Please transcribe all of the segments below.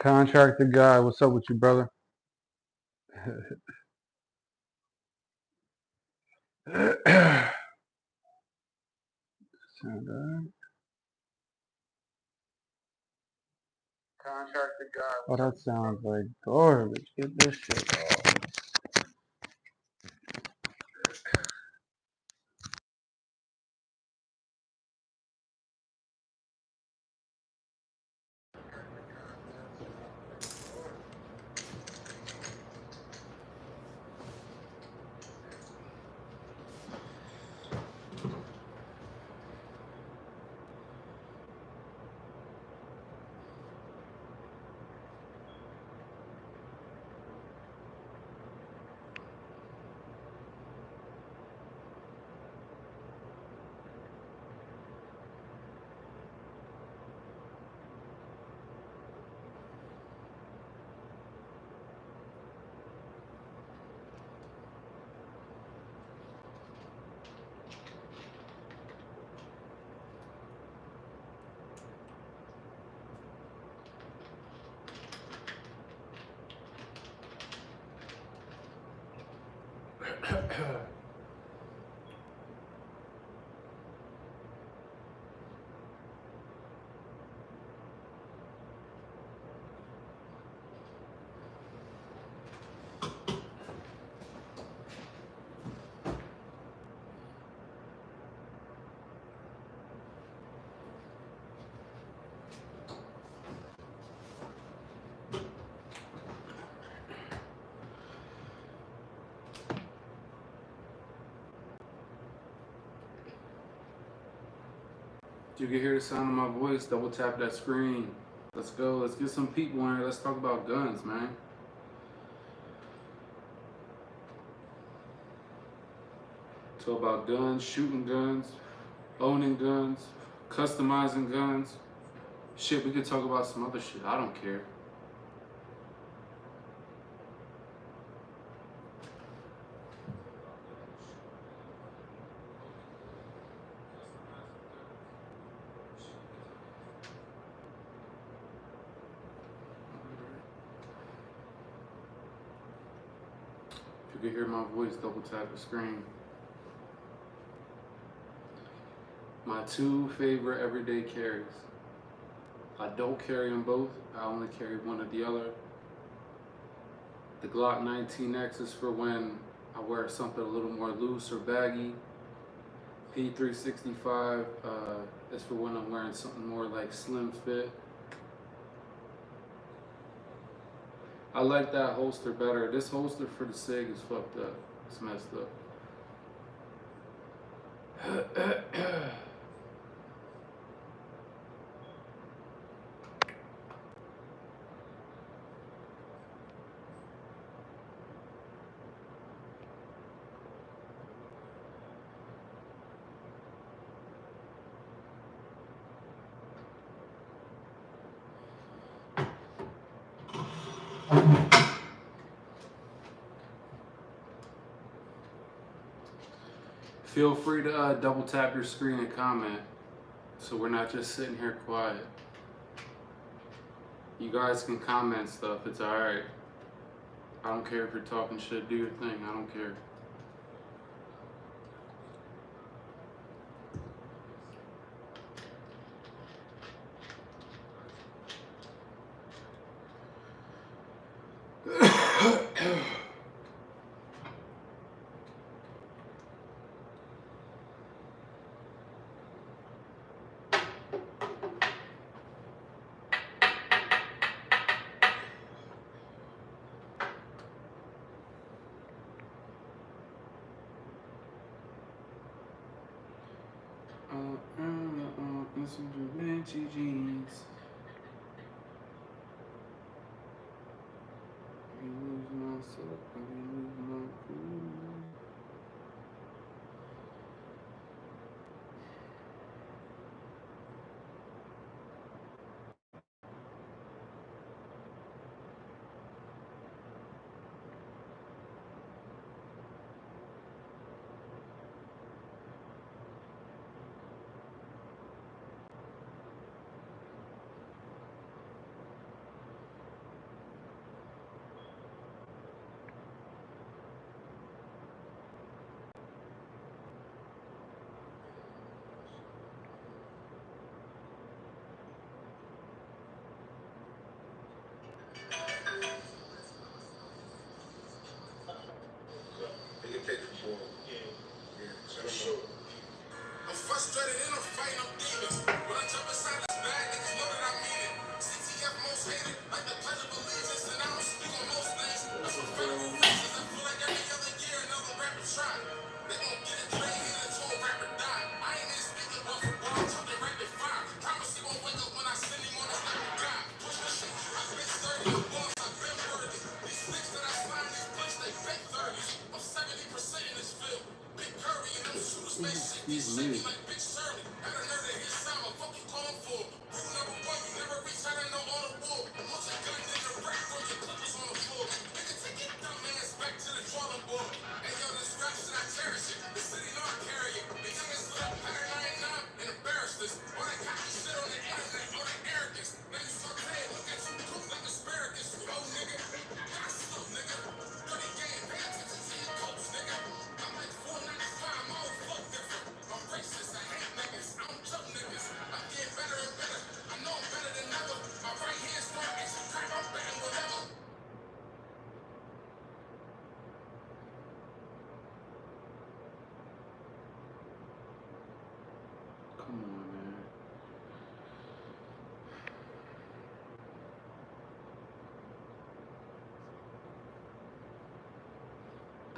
Contractor guy, what's up with you, brother? Contractor guy. Oh, that sounds like garbage. Get this shit off. You can hear the sound of my voice. Double tap that screen. Let's go. Let's get some people in here. Let's talk about guns, man. Talk about guns, shooting guns, owning guns, customizing guns. Shit, we could talk about some other shit. I don't care. If you can hear my voice, double tap the screen. My two favorite everyday carries. I don't carry them both. I only carry one or the other. The Glock 19X is for when I wear something a little more loose or baggy. P365 is for when I'm wearing something more like slim fit. I like that holster better. This holster for the SIG is fucked up. It's messed up. Feel free to double tap your screen and comment so we're not just sitting here quiet. You guys can comment stuff, it's alright. I don't care if you're talking shit, do your thing, I don't care. Some Givenchy jeans. I lose myself, I lose my cool.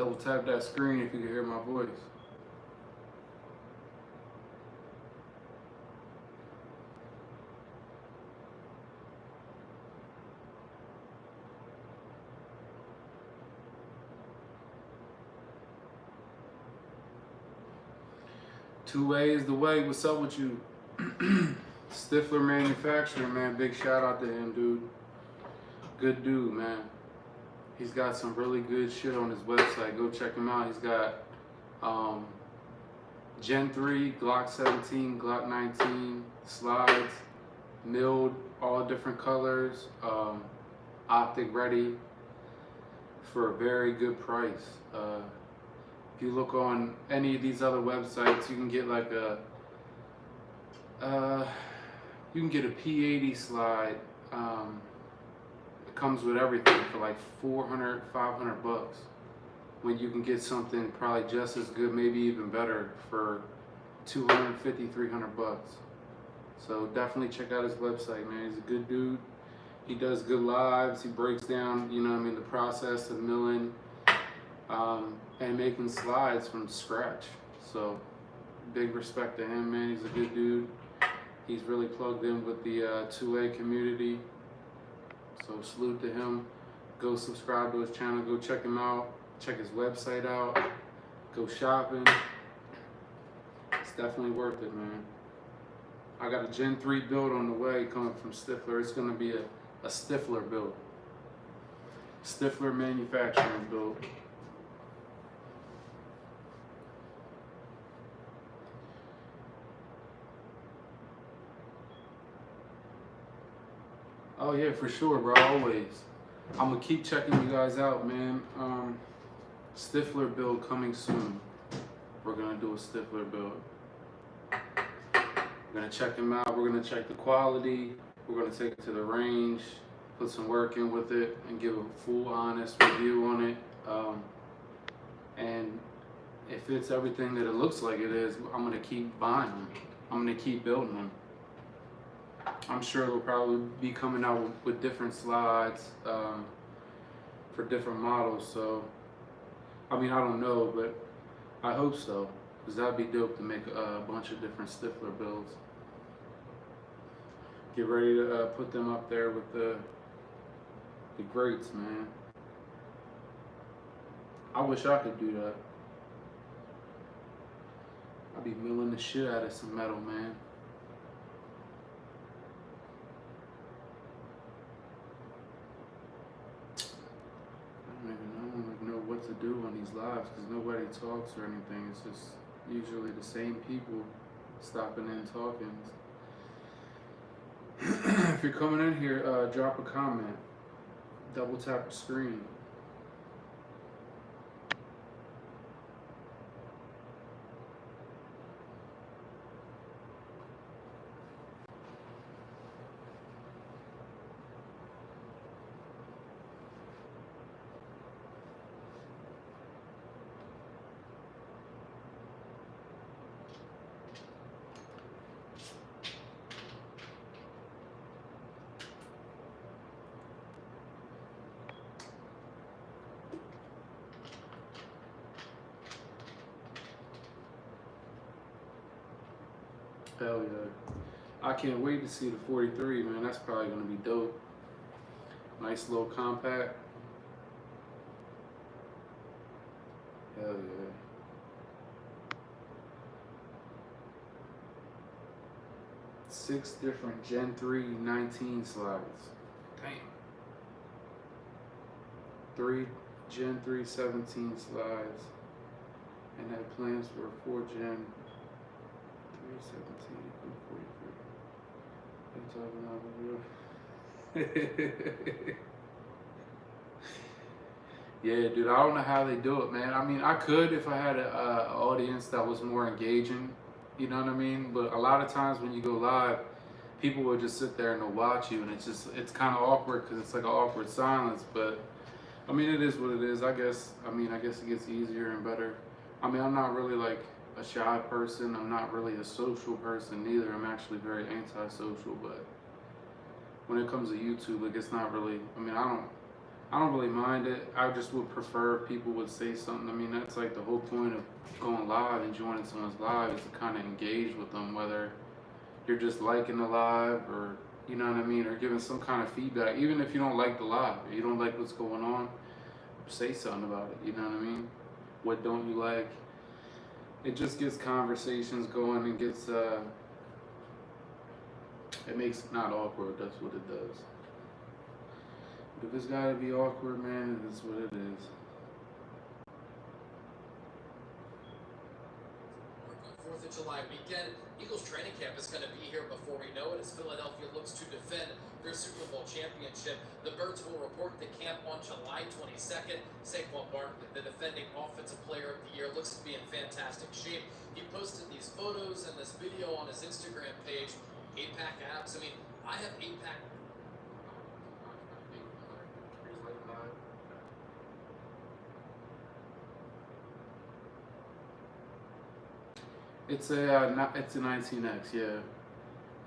Double tap that screen if you can hear my voice. Two-way is the way. What's up with you? Stifler Manufacturing, man. Big shout out to him, dude. Good dude, man. He's got some really good shit on his website. Go check him out. He's got Gen 3, Glock 17, Glock 19, slides, milled, all different colors, optic ready for a very good price. If you look on any of these other websites, you can get like a P80 slide. It comes with everything for like 400, 500 bucks. When you can get something probably just as good, maybe even better for 250, 300 bucks. So definitely check out his website, man. He's a good dude. He does good lives. He breaks down, you know what I mean, the process of milling and making slides from scratch. So big respect to him, man. He's a good dude. He's really plugged in with the 2A community. So salute to him. Go subscribe to his channel. Go check him out. Check his website out. Go shopping. It's definitely worth it, man. I got a Gen 3 build on the way coming from Stifler. It's going to be a Stifler build. Stifler Manufacturing build. Oh yeah, for sure, bro. Always. I'm gonna keep checking you guys out, man. Stifler build coming soon. We're gonna do a Stifler build. We're gonna check him out. We're gonna check the quality. We're gonna take it to the range, put some work in with it, and give a full, honest review on it. And if it's everything that it looks like it is, I'm gonna keep buying them. I'm gonna keep building them. I'm sure it'll probably be coming out with different slides for different models. So, I mean, I don't know, but I hope so, because that'd be dope to make a bunch of different Stifler builds. Get ready to put them up there with the greats, man. I wish I could do that. I'd be milling the shit out of some metal, man. I don't even know what to do on these lives because nobody talks or anything. It's just usually the same people stopping in talking. If you're coming in here, drop a comment. Double tap the screen. Hell yeah. I can't wait to see the 43, man. That's probably going to be dope. Nice little compact. Hell yeah. Six different Gen 3 19 slides. Damn. 3 Gen 3 17 slides. And had plans for 4 Gen 17, 43. Yeah, dude, I don't know how they do it, man. I mean, I could if I had an audience that was more engaging, you know what I mean? But a lot of times when you go live, people will just sit there and they'll watch you, and it's kind of awkward because it's like an awkward silence. But I mean, it is what it is. I guess it gets easier and better. I mean, I'm not really like a shy person. I'm not really a social person either. I'm actually very antisocial, but when it comes to YouTube, like it's not really, I mean, I don't really mind it. I just would prefer if people would say something. I mean, that's like the whole point of going live and joining someone's live is to kind of engage with them, whether you're just liking the live or, you know what I mean, or giving some kind of feedback. Even if you don't like the live, you don't like what's going on, say something about it, you know what I mean? What don't you like? It just gets conversations going and gets, it makes it not awkward, that's what it does. But if it's gotta be awkward, man, it is what it is. On 4th of July weekend, Eagles training camp is going to be here before we know it as Philadelphia looks to defend their Super Bowl championship. The Birds will report to camp on July 22nd. Saquon Barkley, the defending Offensive Player of the Year, looks to be in fantastic shape. He posted these photos and this video on his Instagram page. 8-pack abs. I mean, I have 8-pack. It's a 19X, yeah.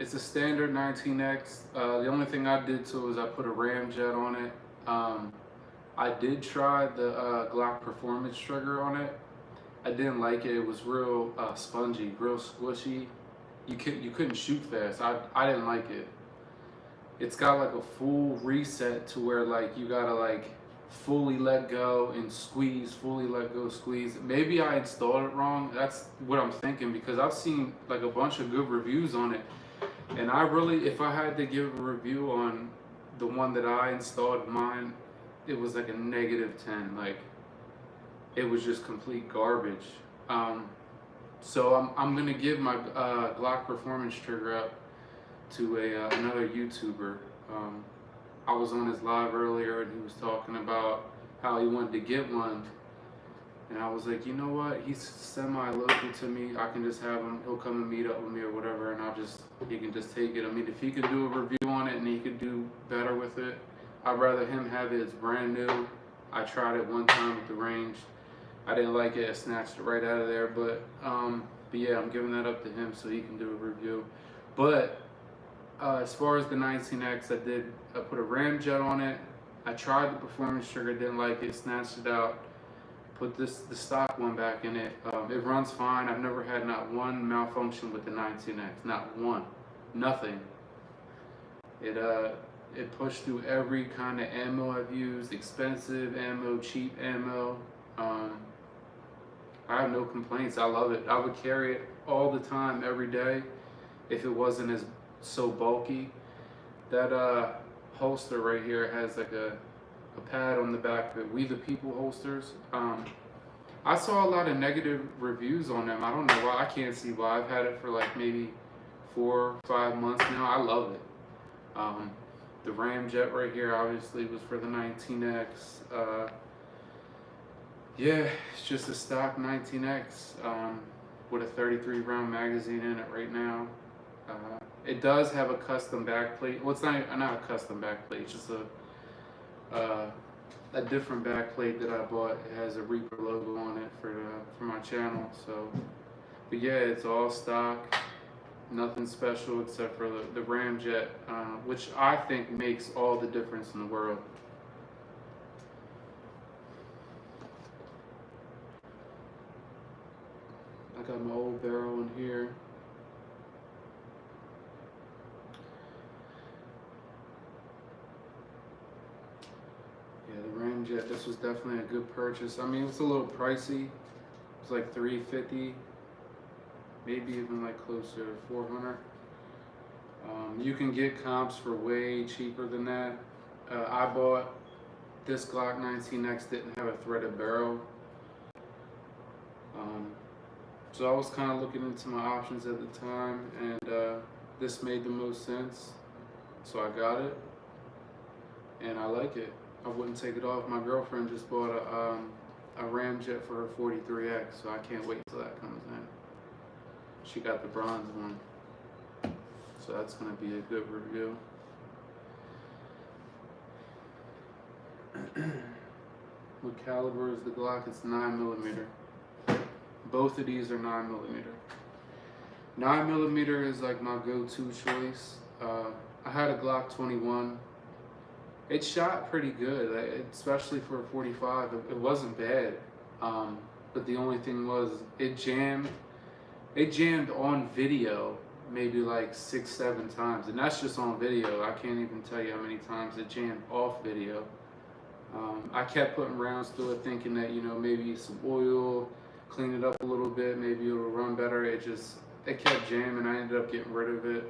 It's a standard 19X. The only thing I did to it was I put a ramjet on it. I did try the Glock performance trigger on it. I didn't like it. It was real spongy, real squishy. You couldn't shoot fast. I didn't like it. It's got like a full reset to where like you gotta like fully let go and squeeze, fully let go, squeeze. Maybe I installed it wrong. That's what I'm thinking because I've seen like a bunch of good reviews on it. And I really, if I had to give a review on the one that I installed mine, it was like a -10. Like it was just complete garbage. So I'm gonna give my Glock performance trigger up to another YouTuber. I was on his live earlier and he was talking about how he wanted to get one. And I was like, you know what? He's semi-local to me. I can just have him. He'll come and meet up with me or whatever, and he can just take it. I mean, if he could do a review on it and he could do better with it, I'd rather him have it. It's brand new. I tried it one time with the range. I didn't like it. I snatched it right out of there. But yeah, I'm giving that up to him so he can do a review. But as far as the 19X, I put a ramjet on it. I tried the performance trigger, didn't like it, snatched it out. Put the stock one back in it. It runs fine. I've never had not one malfunction with the 19X, not one, nothing. It pushed through every kind of ammo I've used, expensive ammo, cheap ammo. I have no complaints. I love it. I would carry it all the time, every day, if it wasn't as so bulky. That holster right here has like a pad on the back of it. We the People holsters. I saw a lot of negative reviews on them. I don't know why. I can't see why. I've had it for like maybe 4 or 5 months now. I love it. The ramjet right here obviously was for the 19X. Yeah, it's just a stock 19X with a 33 round magazine in it right now. It does have a custom backplate. Well, it's not a custom backplate. It's just a different backplate that I bought. It has a Reaper logo on it for my channel. So, but yeah, it's all stock. Nothing special except for the ramjet, which I think makes all the difference in the world. I got my old barrel in here. Yeah, the ramjet, this was definitely a good purchase. I mean, it's a little pricey. It's like $350, maybe even like closer to $400. You can get comps for way cheaper than that. I bought this Glock 19X, didn't have a threaded barrel. So I was kind of looking into my options at the time, and this made the most sense. So I got it, and I like it. I wouldn't take it off. My girlfriend just bought a ramjet for her 43X, so I can't wait till that comes in. She got the bronze one, so that's going to be a good review. What caliber is the Glock? It's 9mm. Both of these are 9mm. 9mm is like my go-to choice. I had a Glock 21. It shot pretty good, especially for a 45. It wasn't bad, but the only thing was it jammed. It jammed on video maybe like 6, 7 times, and that's just on video. I can't even tell you how many times it jammed off video. I kept putting rounds through it, thinking that maybe some oil, clean it up a little bit, maybe it'll run better. It kept jamming. I ended up getting rid of it.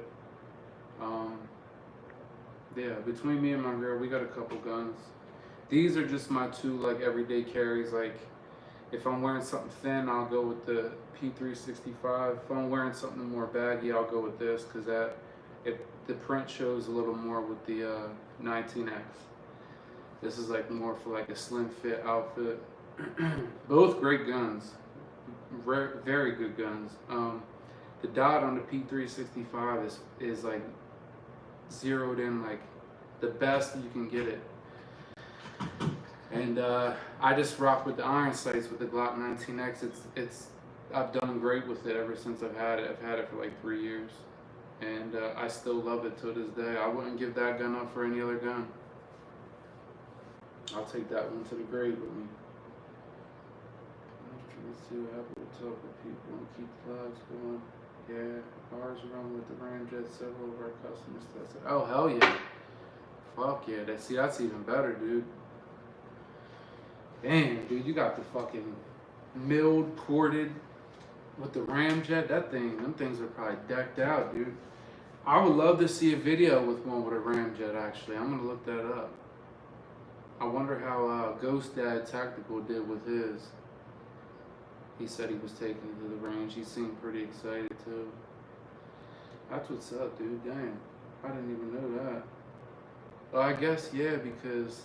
Yeah, between me and my girl, we got a couple guns. These are just my two like everyday carries. Like if I'm wearing something thin, I'll go with the P365. If I'm wearing something more baggy, I'll go with this because the print shows a little more with the 19X. This is like more for like a slim fit outfit. Both great guns, very good guns. The dot on the P365 is like zeroed in like the best you can get it. And I just rock with the iron sights with the Glock 19X. I've done great with it ever since I've had it. I've had it for like 3 years, and I still love it to this day. I wouldn't give that gun up for any other gun. I'll take that one to the grave with me. I'm trying to see what happened with talk with people and keep the lives going. Yeah, ours run with the Ramjet. Several of our customers tested. Oh hell yeah! Fuck yeah! That's even better, dude. Damn, dude, you got the fucking milled, corded with the Ramjet. Them things are probably decked out, dude. I would love to see a video with one with a Ramjet. Actually, I'm gonna look that up. I wonder how Ghost Dad Tactical did with his. He said he was taking it to the range. He seemed pretty excited too. That's what's up, dude. Damn, I didn't even know that. Well, I guess yeah, because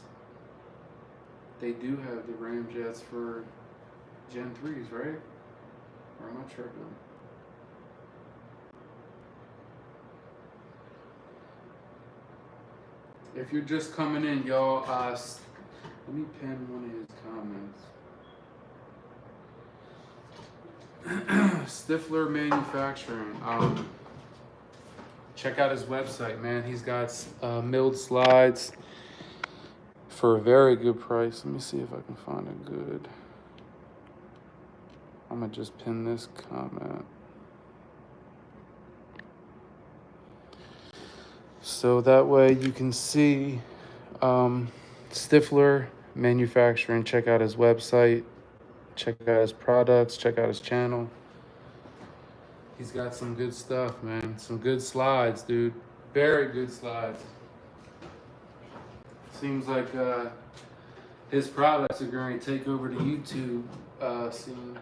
they do have the Ramjets for Gen 3s, right? Or am I tripping? If you're just coming in, y'all, let me pin one of his comments. Stifler Manufacturing. Check out his website, man. He's got milled slides for a very good price. Let me see if I can find a good. I'm gonna just pin this comment. So that way you can see Stifler Manufacturing. Check out his website. Check out his products. Check out his channel. He's got some good stuff, man. Some good slides, dude. Very good slides. Seems like his products are going to take over the YouTube scene.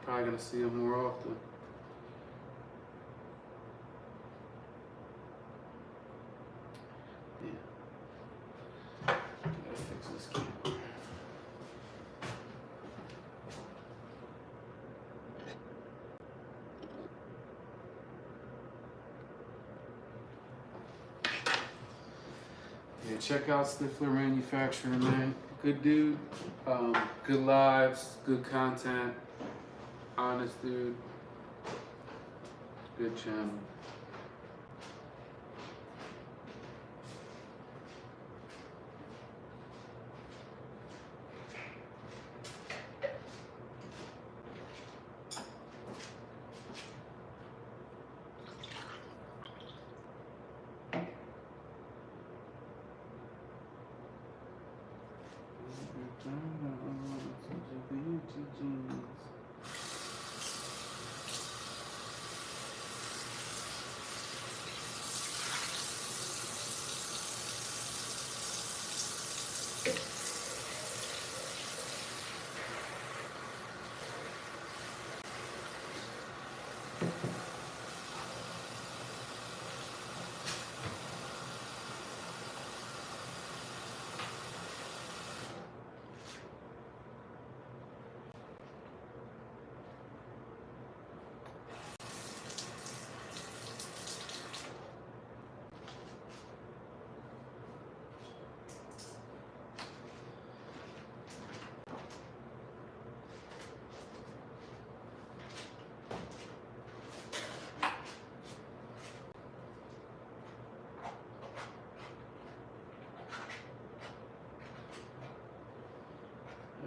Probably going to see him more often. Yeah. Gotta fix this camera. Yeah, check out Stifler Manufacturing, man. Good dude. Good lives, good content. Honest dude. Good channel.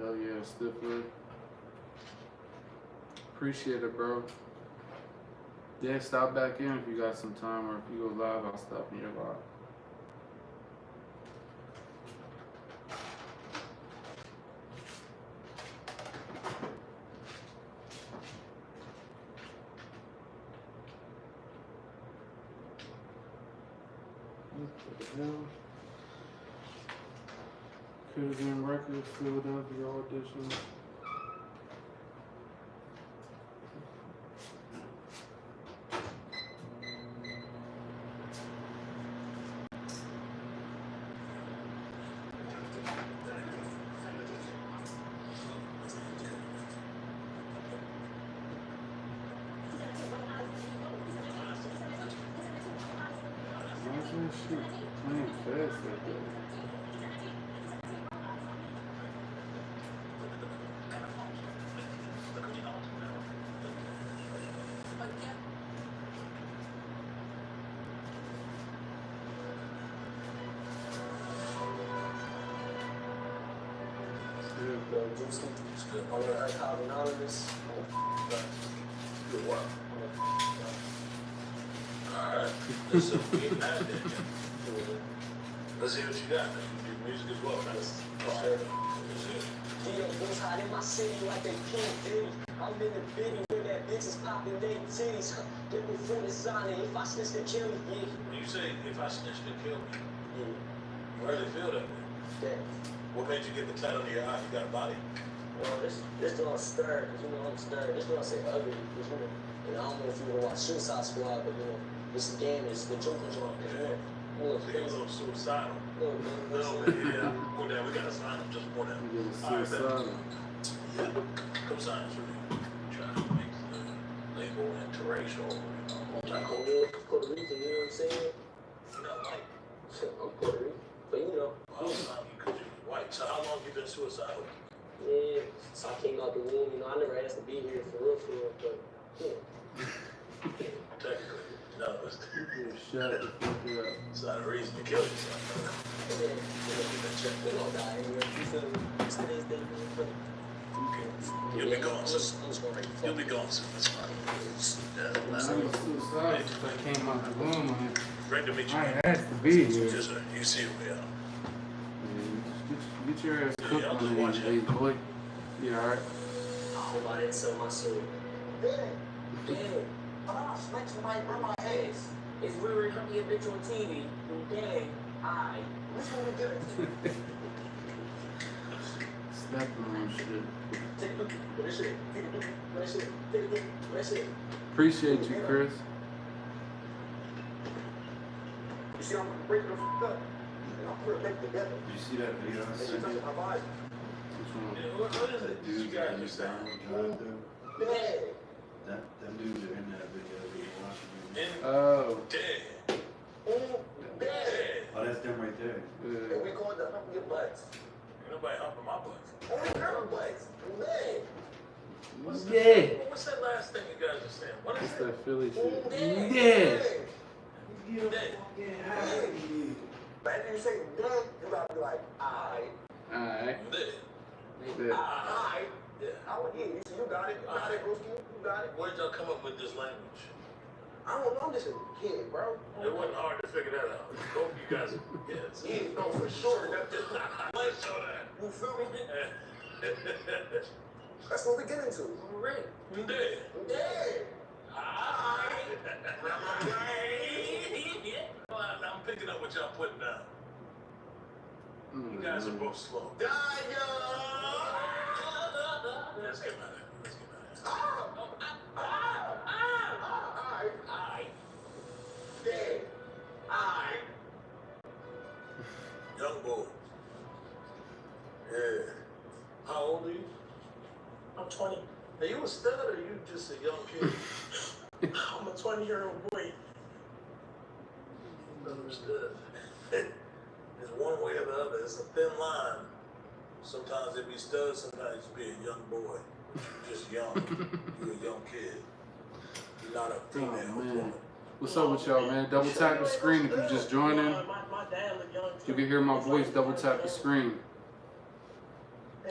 Hell yeah, Stifler. Appreciate it, bro. Yeah, stop back in if you got some time, or if you go live, I'll stop in your live. What the hell? Could have been records, Philadelphia auditions. Why is that shit playing fast like that? Yo, Juicy. On the Archive Anonymous. Good work. Alright, let's see what we got there. Let's see what you got. Your music as well, man. Yes, Alright, sir. let's see it. Yo, bitch hot in my city like they King Diddy. I'm in the video where that bitch is popping they titties. Get me from the sign if I snitch to kill me, yeah. When you say, if I snitch to kill me, Yeah, you really feel that way. that. What made you get the tat under your eye? You got a body? Well, this don't stir, cause you know I'm stirred. This don't say ugly, cause you know. And I don't know if you wanna watch Suicide Squad, but you know, this game is the Joker's on. Cause you know, So you're a little suicidal. little Little bit, yeah. More down. We gotta sign him just more down. You get All right, suicidal. Yeah. Come sign for me. Trying to make the label interracial, you know, multicultural. Puerto Rican, you know what I'm saying? You're not white. I'm Puerto Rican, but you know. Well, because you're white. So how long have you been suicidal? Yeah, so I came out the womb, you know, I never asked to be here for real, but yeah. Technically, no, it's Shut the fuck up. not a reason to kill yourself. And then, we gonna die anyway, you feel me? Today's day, but You'll be gone soon. I'm just gonna write You'll be gone soon. That's fine. I Yeah, was suicidal since I came out the womb. great to meet you. I man. asked to be here. Yes, sir. You see who we are. Get your ass cooked I'll on just the watch day, it. boy. You alright? I hope I didn't sell my soul. Damn. I smacked somebody on my ass. If we were to be a bitch on TV, then I. Which one we good? Stepping on shit. Take a look. What is it? Take a look. What is it? Take a look. What is it? Appreciate you, Chris. You see, I'm breaking the f up. And I'm putting it together. Did you see that video I And sent she's touching you? my body. Which one? Yeah, what is That it? dude You got that you was sound. down drive through. Man. Them dudes are in that video. We were watching them. In Oh. dead. Man. Dead. Oh, that's them right there. And we going to hump your butts. Ain't nobody humping my butt. And girl butts. Man. Yeah. What's that last thing you guys are saying? What is That's that? that Philly shit. Man. Yeah. Dead. But if you say dead, you gotta be like, alright. Alright. Dead. Yeah. Alright. Yeah. I would hear you. You got it. You got it, Brewski. You got it. Where'd y'all come up with this language? I don't know. I'm just a kid, bro. It wasn't hard to figure that out. Both you guys are kids. Yeah, no, for sure. Let's show that. You feel me? That's what we get into. Right. Dead. Dead. I'm picking up what y'all putting down. You guys are both slow. Die, Let's get out of here. Let's get out Dead. of here. Young boy. Yeah. How old are you? I'm 20. Are you a stud or you just a young kid? I'm a 20-year-old boy. Understood. It's one way or the other. It's a thin line. Sometimes it be stud, sometimes it be a young boy. You're just young. You're a young kid. You're not a female man. woman. What's up with y'all, man? Double tap the screen if you just joined in. My dad look young You can hear my voice, double tap the screen.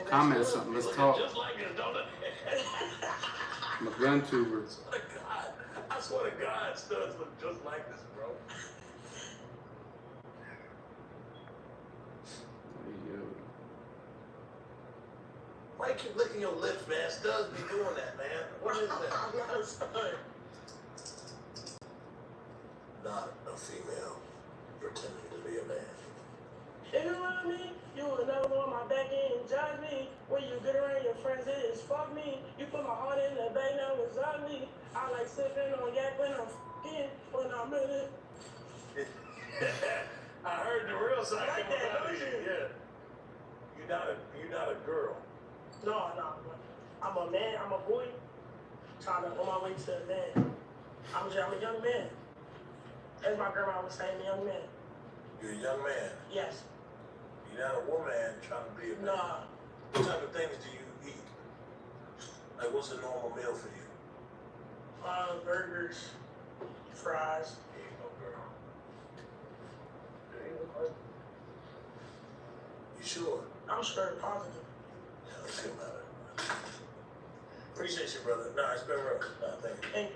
Comment something. Let's talk. Just like this, don't it? I'm a GUNTUBER. I swear to God, studs look just like this, bro. Yo. Why you keep licking your lips, man? Studs be doing that, man. What is that? Not a female pretending to be a man. If you love me, you will never go on my back end and judge me. When you get around your friends, it is fuck me. You put my heart in the bag, now it's ugly. I like sipping on yak when I'm f***ing, when I'm in it. I heard the real side I like come that, out of don't you. you? Yeah. You're not a girl. No. I'm a man, I'm a boy, trying to on my way to the man. I'm a young man. As my grandma would say, I'm a young man. You're a young man. Yes. You're not a woman trying to be a man. Nah. What type of things do you eat? Like, what's a normal meal for you? Burgers, fries. There you go, girl. You sure? I'm sure positive. Yeah, let's see about it. Appreciate you, brother. Nah, it's been real. Nah, thank you. Thank you.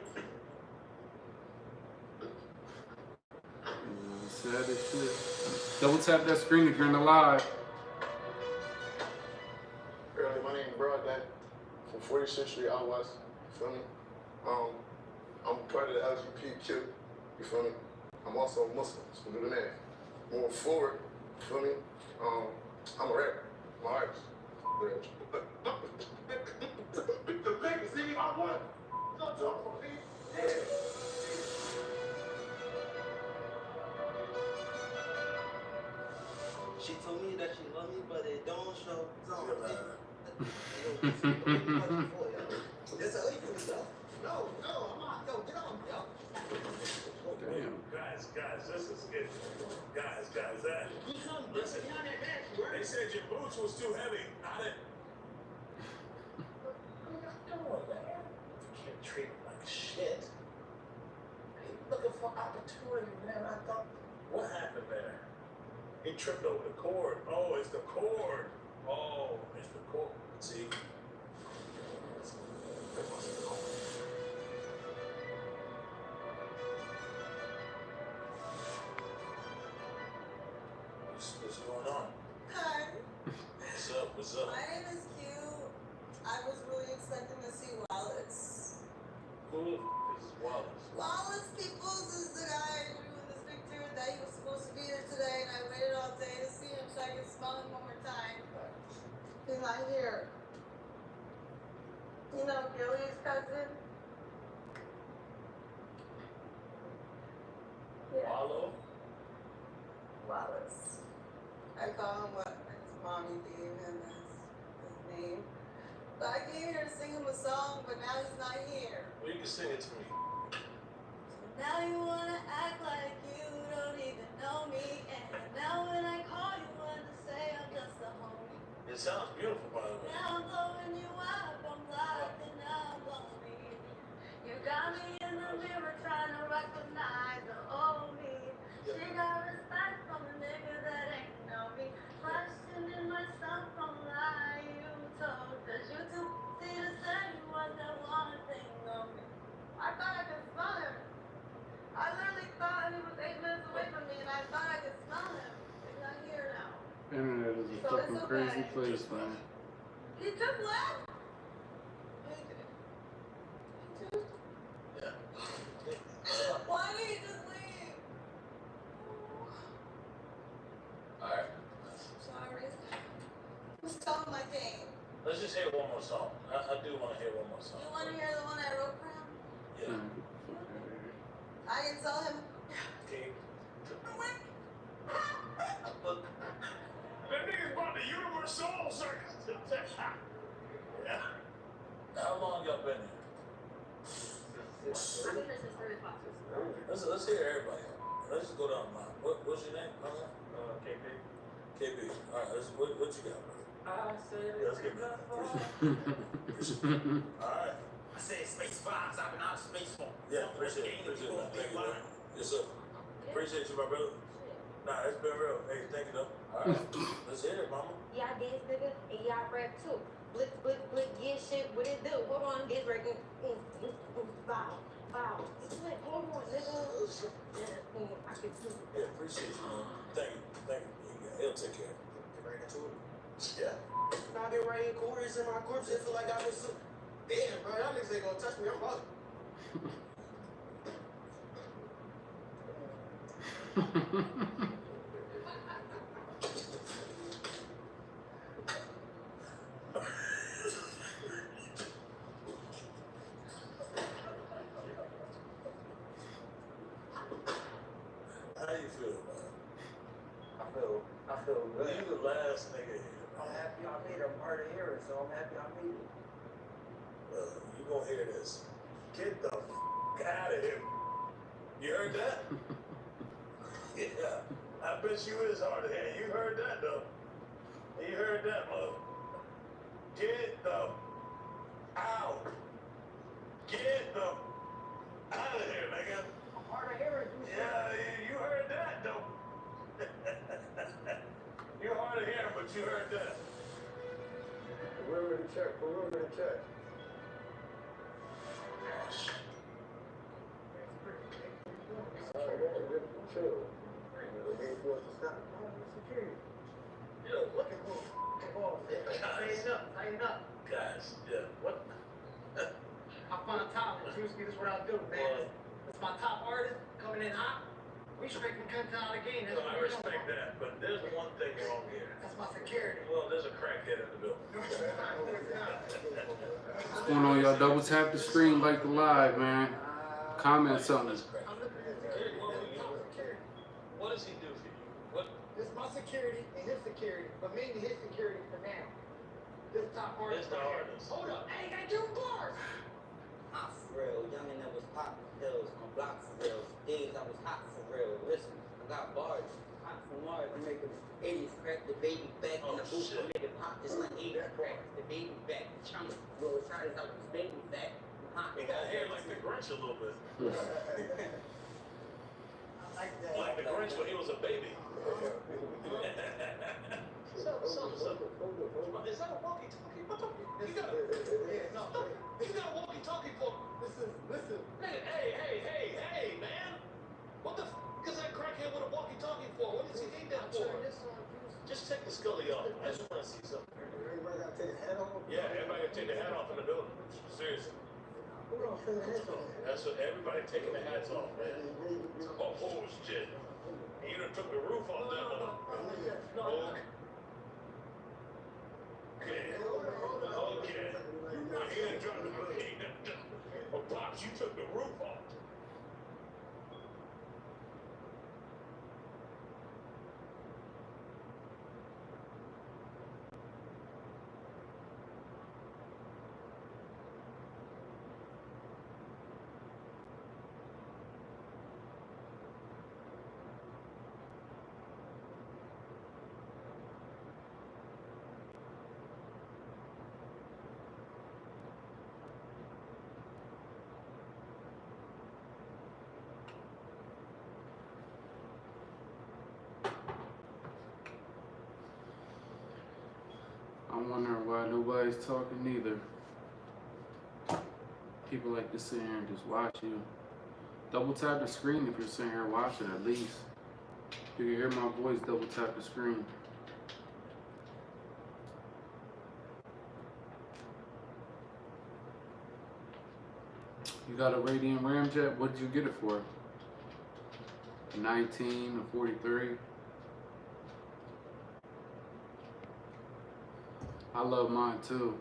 Sad as shit. Double tap that screen if you're in the live. Early, my name is Broadband from 46th Street out west. You feel me? I'm part of the LGBTQ. You feel me? I'm also a Muslim, so do the math. Moving forward, you feel me? I'm a rapper. I'm an artist. The legacy I want. Don't talk for me. Yeah. She told me that she loved me, but it don't show. There's a lady for me, though. No, I'm not. Yo, get on, yo. Damn. Guys, this is good. Guys, that. Listen, they said your boots was too heavy. I didn't. Come on, man. You can't treat him like shit. He's looking for opportunity, man. I thought, what happened there? He tripped over the cord. Oh, it's the cord. Oh, it's the cord. See? What's going on? Hi, What's up? my name is Q. I was really expecting to see Wallace. Who the is Wallace? Wallace Peoples is the guy in this picture that he was supposed to be here today, and I waited all day to see him so I could smell him one more time. But he's not here. You know Gilly's cousin? Yeah, Wallow? Wallace. I call him what his mommy gave him as his name. But I came here to sing him a song, but now he's not here. Well, you can sing it to me. Now you wanna act like you don't even know me, and now when I call you wanna say I'm just a homie. It sounds beautiful, by the way. Now I'm blowing you up, I'm blocked and now I'm lonely. You got me in the mirror trying to recognize the old me. She got respect from a nigga that ain't know me. Questioning myself from lie you told. Cause you too see to say you was that one thing on me. I thought I could smell him. I literally thought he was 8 minutes away from me and I thought I could smell him. He's not here now. Internet is a So it's fucking okay. crazy place, man. He just left? He did. He just... Yeah. Why did he just leave? Alright. Sorry. Just tell him I came. Let's just hear one more song. I do want to hear one more song. You want to hear the one I wrote for him? Yeah. I can tell him. Okay. Wait. That nigga's brought the Universe Soul Circus to town. Yeah. How long y'all been here? Let's hear everybody. Let's just go down the line. What's your name? KP. KB. Alright, what you got, bro? I said Let's get it. Alright. I said space vibes. I've been out of space for. Yeah, appreciate it. Thank you, man. Yes, sir. Appreciate you, my brother. Nah, it's been real. Hey, thank you though. All right, let's hit it, mama. Y'all dance, nigga, and y'all rap too. Blitz, blitz, blitz, yeah, shit, what it do? Hold on, get ready. Bow, bow. Split, hold on, nigga. I can do it. Yeah, appreciate you, man. Thank you. He'll take care. Get right into it. Yeah. Now I get right in quarters in my corpse and feel like I've been so. Damn, bro, y'all niggas ain't gonna touch me. I'm bugging. How you feel, man? I feel good. You the last nigga here, I'm man. happy I made it. I'm hard of hearing, so I'm happy I made it. You gonna hear this. Get the out of here. You heard that? Yeah. I bet you is hard of hearing. You heard that, though. You heard that, mother. Get the out. Get the out of here, nigga. I'm hard of hearing. Yeah, you heard that, though. You're hard of hearing, but you heard that. Remember to check. Remember to check. Chill. Wait for us to stop. Security. Yo, what the Tighten up. guys, yeah, what? I found talent. Seriously, this is what I'll do, man. It's my top artist coming in hot. We straight from cut out of the game. That's No, what I we're respect doing. that, but there's one thing wrong here. That's my security. Well, there's a crackhead in the building. What's going on, y'all? Double tap the screen, like the live, man. Comment something. What does he do for you? What? This is my security and his security, but mainly his security for now. This top artist. This the artist. Hold up. Hey, I give him bars. Hot for real, young and that was popping pills on block for real. Days I was hot for real. Listen, I got bars. Hot from Mars, I'm making 80s crack the baby back in the booth. I'm making pop just like 80s crack the baby back. Chunk, roll sides out this baby back. Hot. He got hair like the Grinch a little bit. Like the Grinch when he was a baby. Is that a walkie-talkie? What the? You got a walkie-talkie for? Listen. Hey, man! What the is that crackhead with a walkie-talkie for? What does he need that for? Just take the scully off. I just want to see something. Everybody gotta take a hat off. Yeah, everybody gotta take their hat off in the building. Seriously. That's what everybody taking their hats off, man. Oh shit. You done took the roof off that one. Okay. Well, he didn't drop the oh, Pops, you took the roof off. I'm wondering why nobody's talking either. People like to sit here and just watch you. Double tap the screen if you're sitting here watching at least. If you can hear my voice, double tap the screen. You got a Radiant Ramjet? What did you get it for? A 19, a 43? I love mine too.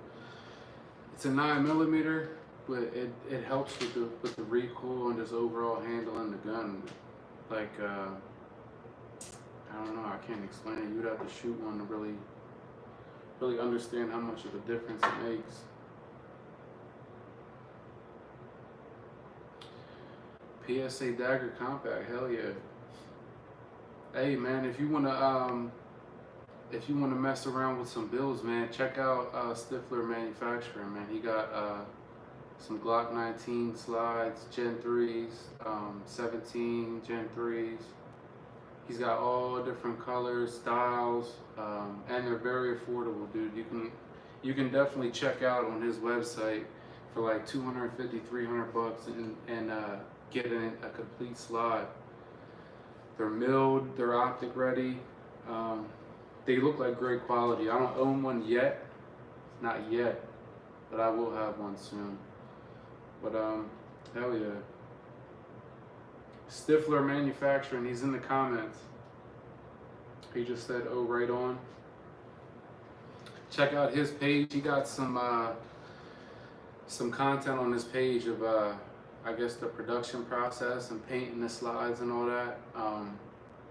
It's a 9mm, but it helps with the recoil and just overall handling the gun. Like I don't know, I can't explain it. You'd have to shoot one to really understand how much of a difference it makes. PSA Dagger Compact, hell yeah. Hey man, if you wanna mess around with some builds, man, check out Stifler Manufacturing, man. He got some Glock 19 slides, Gen 3s, 17 Gen 3s, He's got all different colors, styles, and they're very affordable, dude. You can definitely check out on his website for like 250, 300 bucks and get a complete slide. They're milled, they're optic ready. They look like great quality. I don't own one yet, not yet, but I will have one soon. But hell yeah. Stifler Manufacturing, he's in the comments. He just said, oh, right on. Check out his page. He got some content on his page of I guess the production process and painting the slides and all that.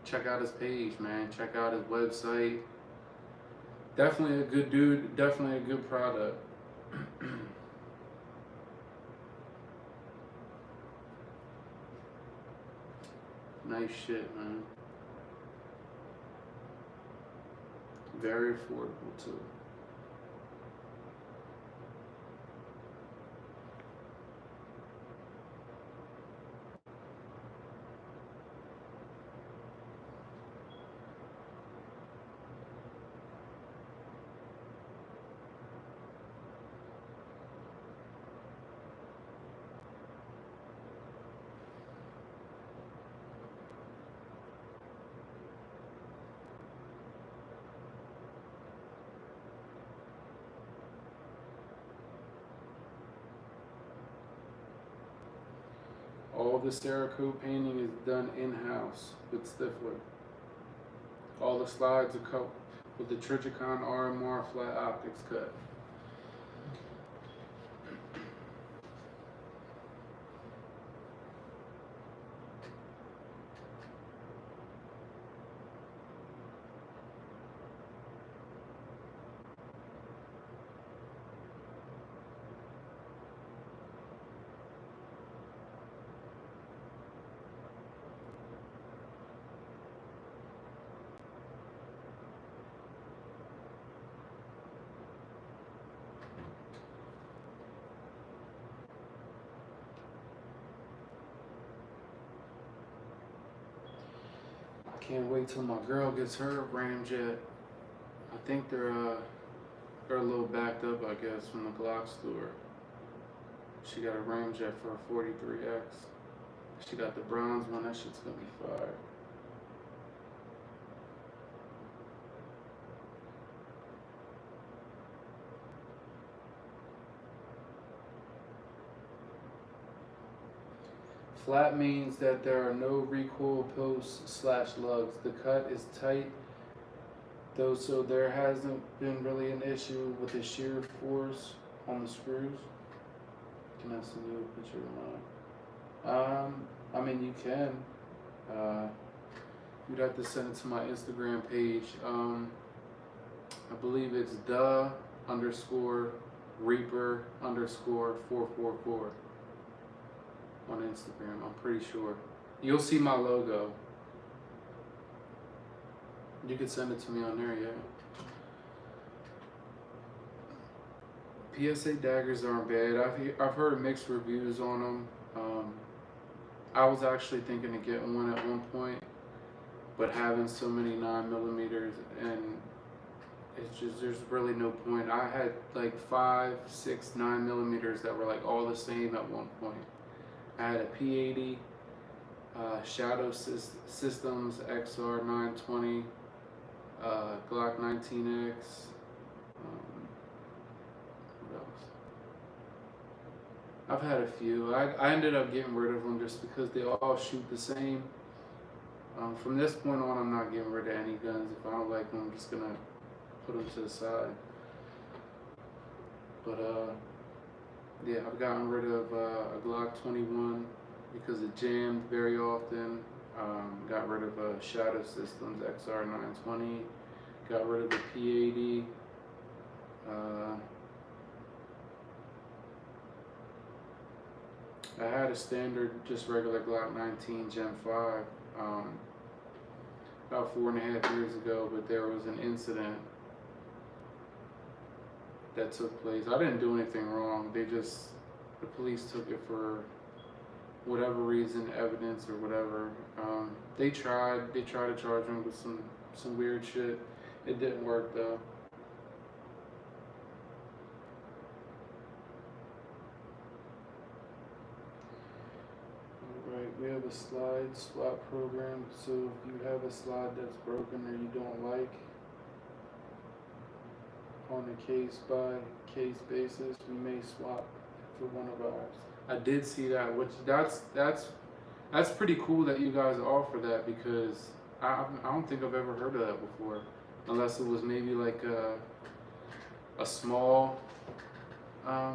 Check out his page, man. Check out his website. Definitely a good dude. Definitely a good product. Nice shit, man. Very affordable too. All the Cerakote painting is done in-house with Stifler. All the slides are cut with the Trigicon RMR flat optics cut. Can't wait till my girl gets her ramjet. I think they're a little backed up, I guess, from the Glock store. She got a ramjet for a 43X. She got the bronze one. That shit's gonna be fire. Flat means that there are no recoil posts / lugs. The cut is tight, though, so there hasn't been really an issue with the shear force on the screws. Can I send you a picture of mine? I mean, you can. You'd have to send it to my Instagram page. I believe it's the_Reaper_444 on Instagram. I'm pretty sure. You'll see my logo. You can send it to me on there, yeah. PSA daggers aren't bad. I've heard mixed reviews on them. I was actually thinking of getting one at one point, but having so many 9mm and it's just, there's really no point. I had like 5, 6 9mm that were like all the same at one point. I had a P80, Shadow Systems XR 920, Glock 19X. What else? I've had a few. I ended up getting rid of them just because they all shoot the same. From this point on, I'm not getting rid of any guns. If I don't like them, I'm just gonna put them to the side. But yeah, I've gotten rid of a Glock 21 because it jammed very often. Got rid of a Shadow Systems XR 920. Got rid of the P80. I had a standard, just regular Glock 19 Gen 5 about 4.5 years ago, but there was an incident that took place. I didn't do anything wrong. The police took it for whatever reason, evidence or whatever. They tried to charge him with some weird shit. It didn't work though. Alright, we have a slide swap program, so if you have a slide that's broken or you don't like, on a case by case basis, we may swap for one of ours. I did see that, which that's pretty cool that you guys offer that, because I don't think I've ever heard of that before, unless it was maybe like a small, I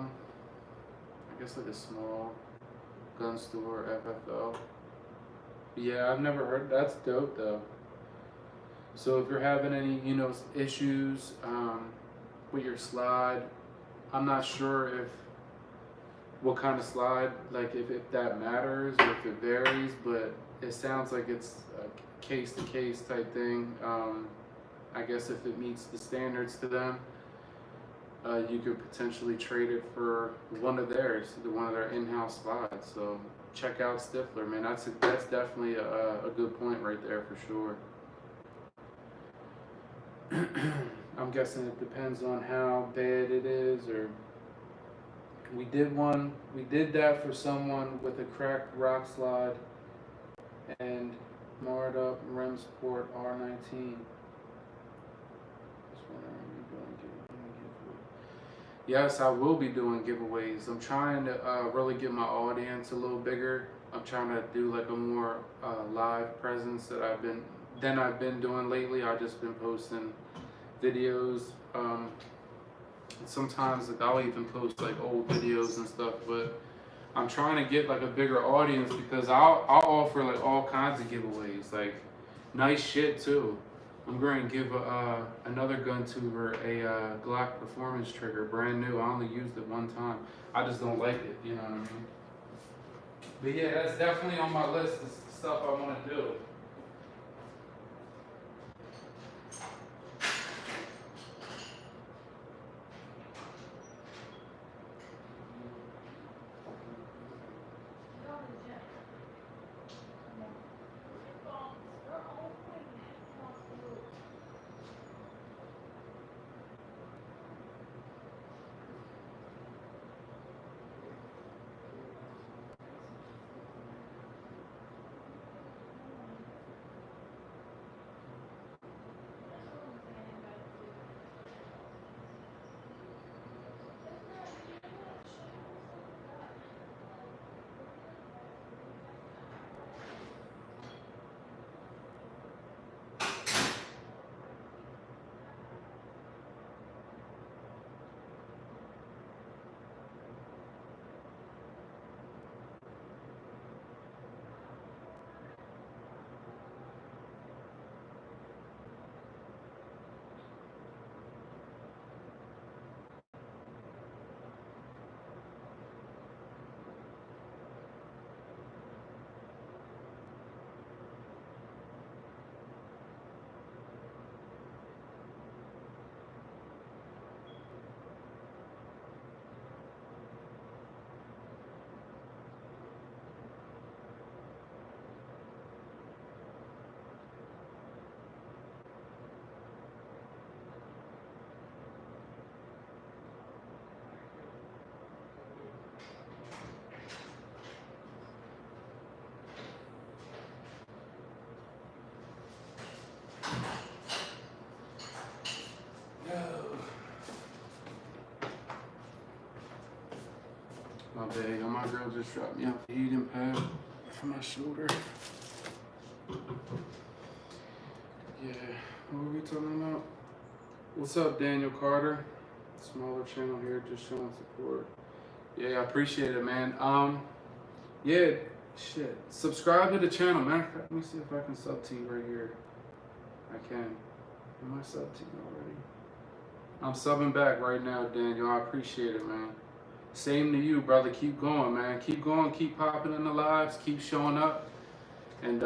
guess like a small gun store, FFL. Yeah, I've never heard. That's dope though. So if you're having any, issues with your slide, I'm not sure if what kind of slide, like if that matters or if it varies, but it sounds like it's a case to case type thing. I guess if it meets the standards to them, you could potentially trade it for one of theirs, one of their in-house slides. So check out Stifler, man. That's definitely a good point right there for sure. I'm guessing it depends on how bad it is, or we did that for someone with a cracked rock slide and marred up rim support R19. Yes, I will be doing giveaways. I'm trying to really get my audience a little bigger. I'm trying to do like a more live presence that I've been doing lately. I've just been posting videos. Sometimes like, I'll even post like old videos and stuff, but I'm trying to get like a bigger audience, because I'll offer like all kinds of giveaways, like nice shit too. I'm going to give another GUNTUBER a Glock performance trigger, brand new. I only used it one time. I just don't like it, you know what I mean? But yeah, that's definitely on my list of stuff I want to do. My bad, my girl just dropped me off the heating pad for my shoulder. Yeah, what were we talking about? What's up, Daniel Carter? Smaller channel here, just showing support. Yeah, I appreciate it, man. Yeah, shit. Subscribe to the channel, man. Let me see if I can sub to you right here. I can. Am I sub to you already? I'm subbing back right now, Daniel. I appreciate it, man. Same to you, brother. Keep going, man. Keep going. Keep popping in the lives. Keep showing up. And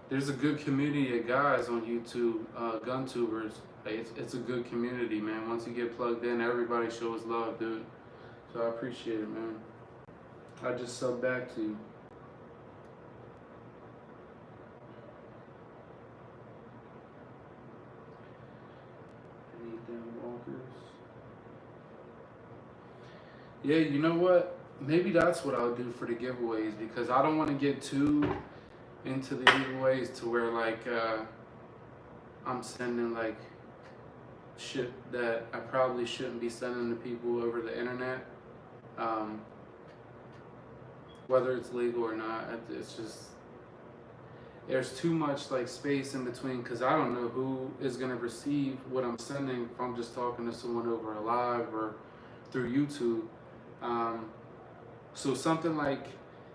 there's a good community of guys on YouTube, GUNTUBERs. It's a good community, man. Once you get plugged in, everybody shows love, dude. So I appreciate it, man. I just subbed back to you. Goddamn walkers. Yeah, you know what? Maybe that's what I'll do for the giveaways, because I don't want to get too into the giveaways to where like I'm sending like shit that I probably shouldn't be sending to people over the internet. Whether it's legal or not, it's just, there's too much like space in between, because I don't know who is going to receive what I'm sending if I'm just talking to someone over a live or through YouTube. So something like,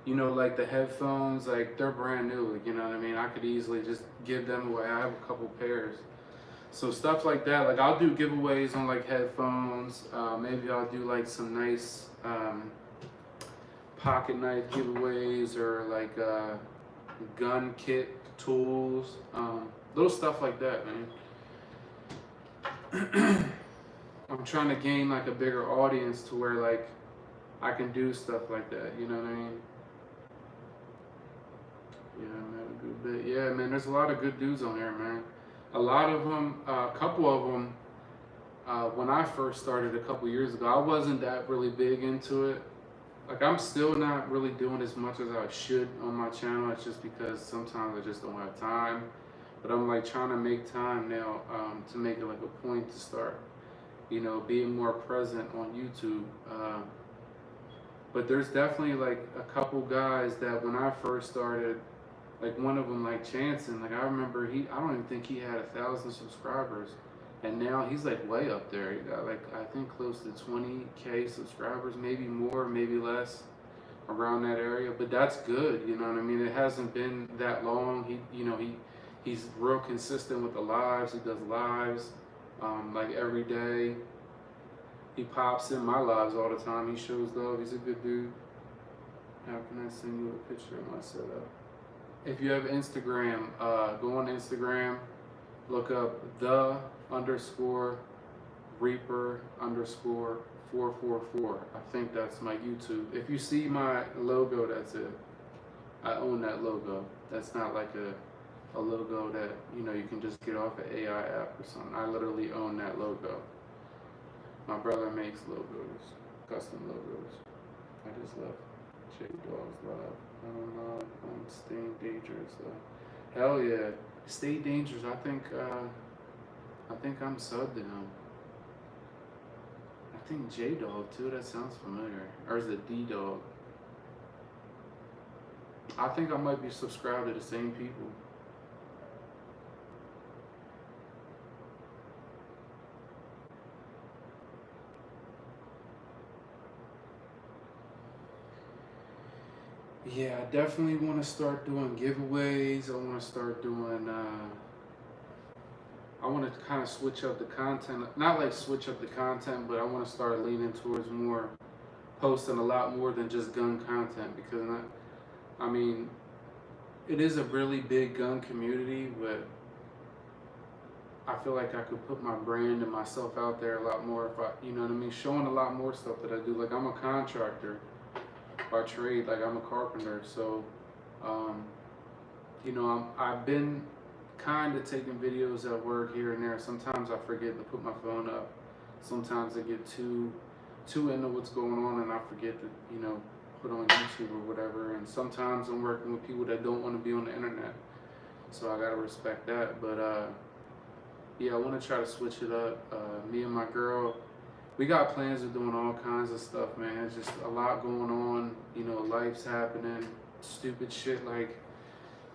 you know, like the headphones, like they're brand new, like, you know what I mean? I could easily just give them away. I have a couple pairs. So stuff like that, like I'll do giveaways on like headphones. Maybe I'll do like some nice pocket knife giveaways, or like gun kit tools, little stuff like that, man. I'm trying to gain like a bigger audience to where like I can do stuff like that, you know what I mean? Yeah, man, a good bit. Yeah, man, there's a lot of good dudes on here, man. A lot of them, a couple of them, when I first started a couple years ago, I wasn't that really big into it. Like, I'm still not really doing as much as I should on my channel. It's just because sometimes I just don't have time. But I'm like trying to make time now to make it like a point to start, you know, being more present on YouTube. But there's definitely like a couple guys that when I first started, like one of them, like Chanson, like I remember I don't even think he had 1,000 subscribers. And now he's like way up there. He got like, I think close to 20K subscribers, maybe more, maybe less, around that area. But that's good, you know what I mean? It hasn't been that long. He's real consistent with the lives. He does lives like every day. He pops in my lives all the time. He shows love. He's a good dude. How can I send you a picture of my setup? If you have Instagram, go on Instagram, look up _Reaper _444. I think that's my YouTube. If you see my logo, that's it. I own that logo. That's not like a logo that, you know, you can just get off an AI app or something. I literally own that logo. My brother makes logos, custom logos. I just left J-Dog's live. I don't know, I'm staying dangerous though. Hell yeah, stay dangerous. I think I'm subbed to him. I think J-Dog too, that sounds familiar. Or is it D-Dog? I think I might be subscribed to the same people. Yeah, I definitely want to start doing giveaways. I want to start doing, I want to kind of switch up the content. Not like switch up the content, but I want to start leaning towards more, posting a lot more than just gun content. Because, I mean, it is a really big gun community, but I feel like I could put my brand and myself out there a lot more if I, you know what I mean? Showing a lot more stuff that I do. Like, I'm a contractor by trade, like I'm a carpenter, so you know, I've been kind of taking videos at work here and there. Sometimes I forget to put my phone up. Sometimes I get too into what's going on and I forget to, you know, put on YouTube or whatever. And sometimes I'm working with people that don't want to be on the internet, so I gotta respect that. But yeah, I want to try to switch it up. Me and my girl, we got plans of doing all kinds of stuff, man. It's just a lot going on. You know, life's happening. Stupid shit like,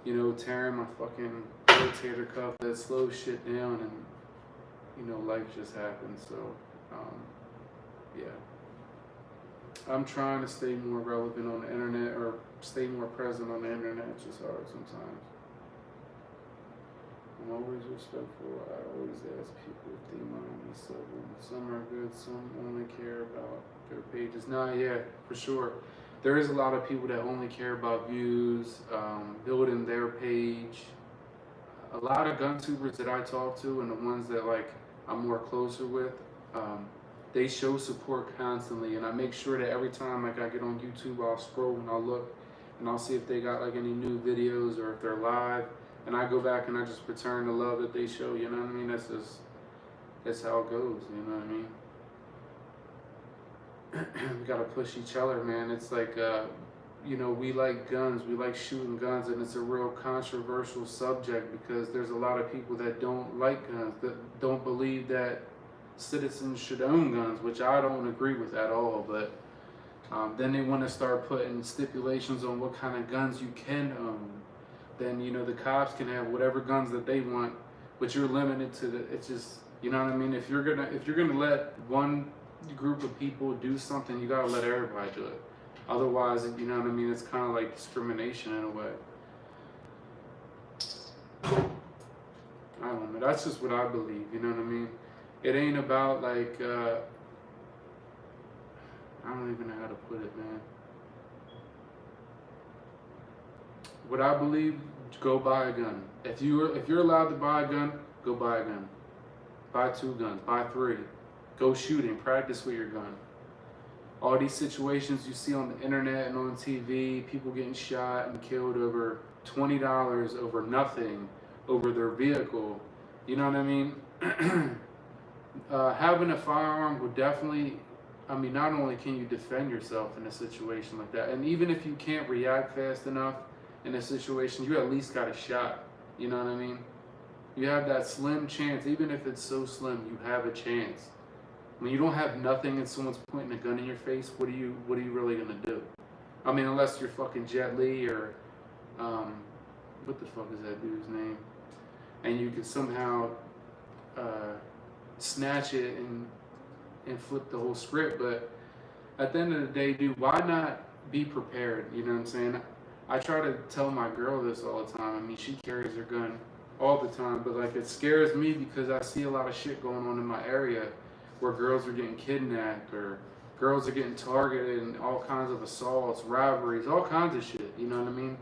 you know, tearing my fucking rotator cuff that slows shit down, and, you know, life just happens. So, yeah. I'm trying to stay more relevant on the internet, or stay more present on the internet. It's just hard sometimes. I'm always respectful. I always ask people if they mind me subbing. Some are good, some only care about their pages. Nah, yeah, for sure. There is a lot of people that only care about views, building their page. A lot of GunTubers that I talk to, and the ones that like I'm more closer with, they show support constantly, and I make sure that every time like I get on YouTube, I'll scroll and I'll look and I'll see if they got like any new videos or if they're live. And I go back and I just return the love that they show, you know what I mean? That's how it goes, you know what I mean? We gotta push each other, man. It's like, you know, we like guns, we like shooting guns, and it's a real controversial subject because there's a lot of people that don't like guns, that don't believe that citizens should own guns, which I don't agree with at all. But then they want to start putting stipulations on what kind of guns you can own. Then, you know, the cops can have whatever guns that they want, but you're limited to the. It's just, you know what I mean. If you're gonna let one group of people do something, you gotta let everybody do it. Otherwise, you know what I mean. It's kind of like discrimination in a way. I don't know. That's just what I believe. You know what I mean. It ain't about like. I don't even know how to put it, man. What I believe, go buy a gun. If you're allowed to buy a gun, go buy a gun. Buy 2 guns, buy 3. Go shooting, practice with your gun. All these situations you see on the internet and on TV, people getting shot and killed over $20 over nothing, over their vehicle. You know what I mean? Having a firearm would definitely, I mean, not only can you defend yourself in a situation like that, and even if you can't react fast enough in a situation, you at least got a shot. You know what I mean? You have that slim chance, even if it's so slim, you have a chance. When you don't have nothing and someone's pointing a gun in your face, what are you really gonna do? I mean, unless you're fucking Jet Li or, what the fuck is that dude's name? And you could somehow snatch it and flip the whole script. But at the end of the day, dude, why not be prepared? You know what I'm saying? I try to tell my girl this all the time. I mean, she carries her gun all the time, but like it scares me because I see a lot of shit going on in my area where girls are getting kidnapped or girls are getting targeted and all kinds of assaults, robberies, all kinds of shit. You know what I mean?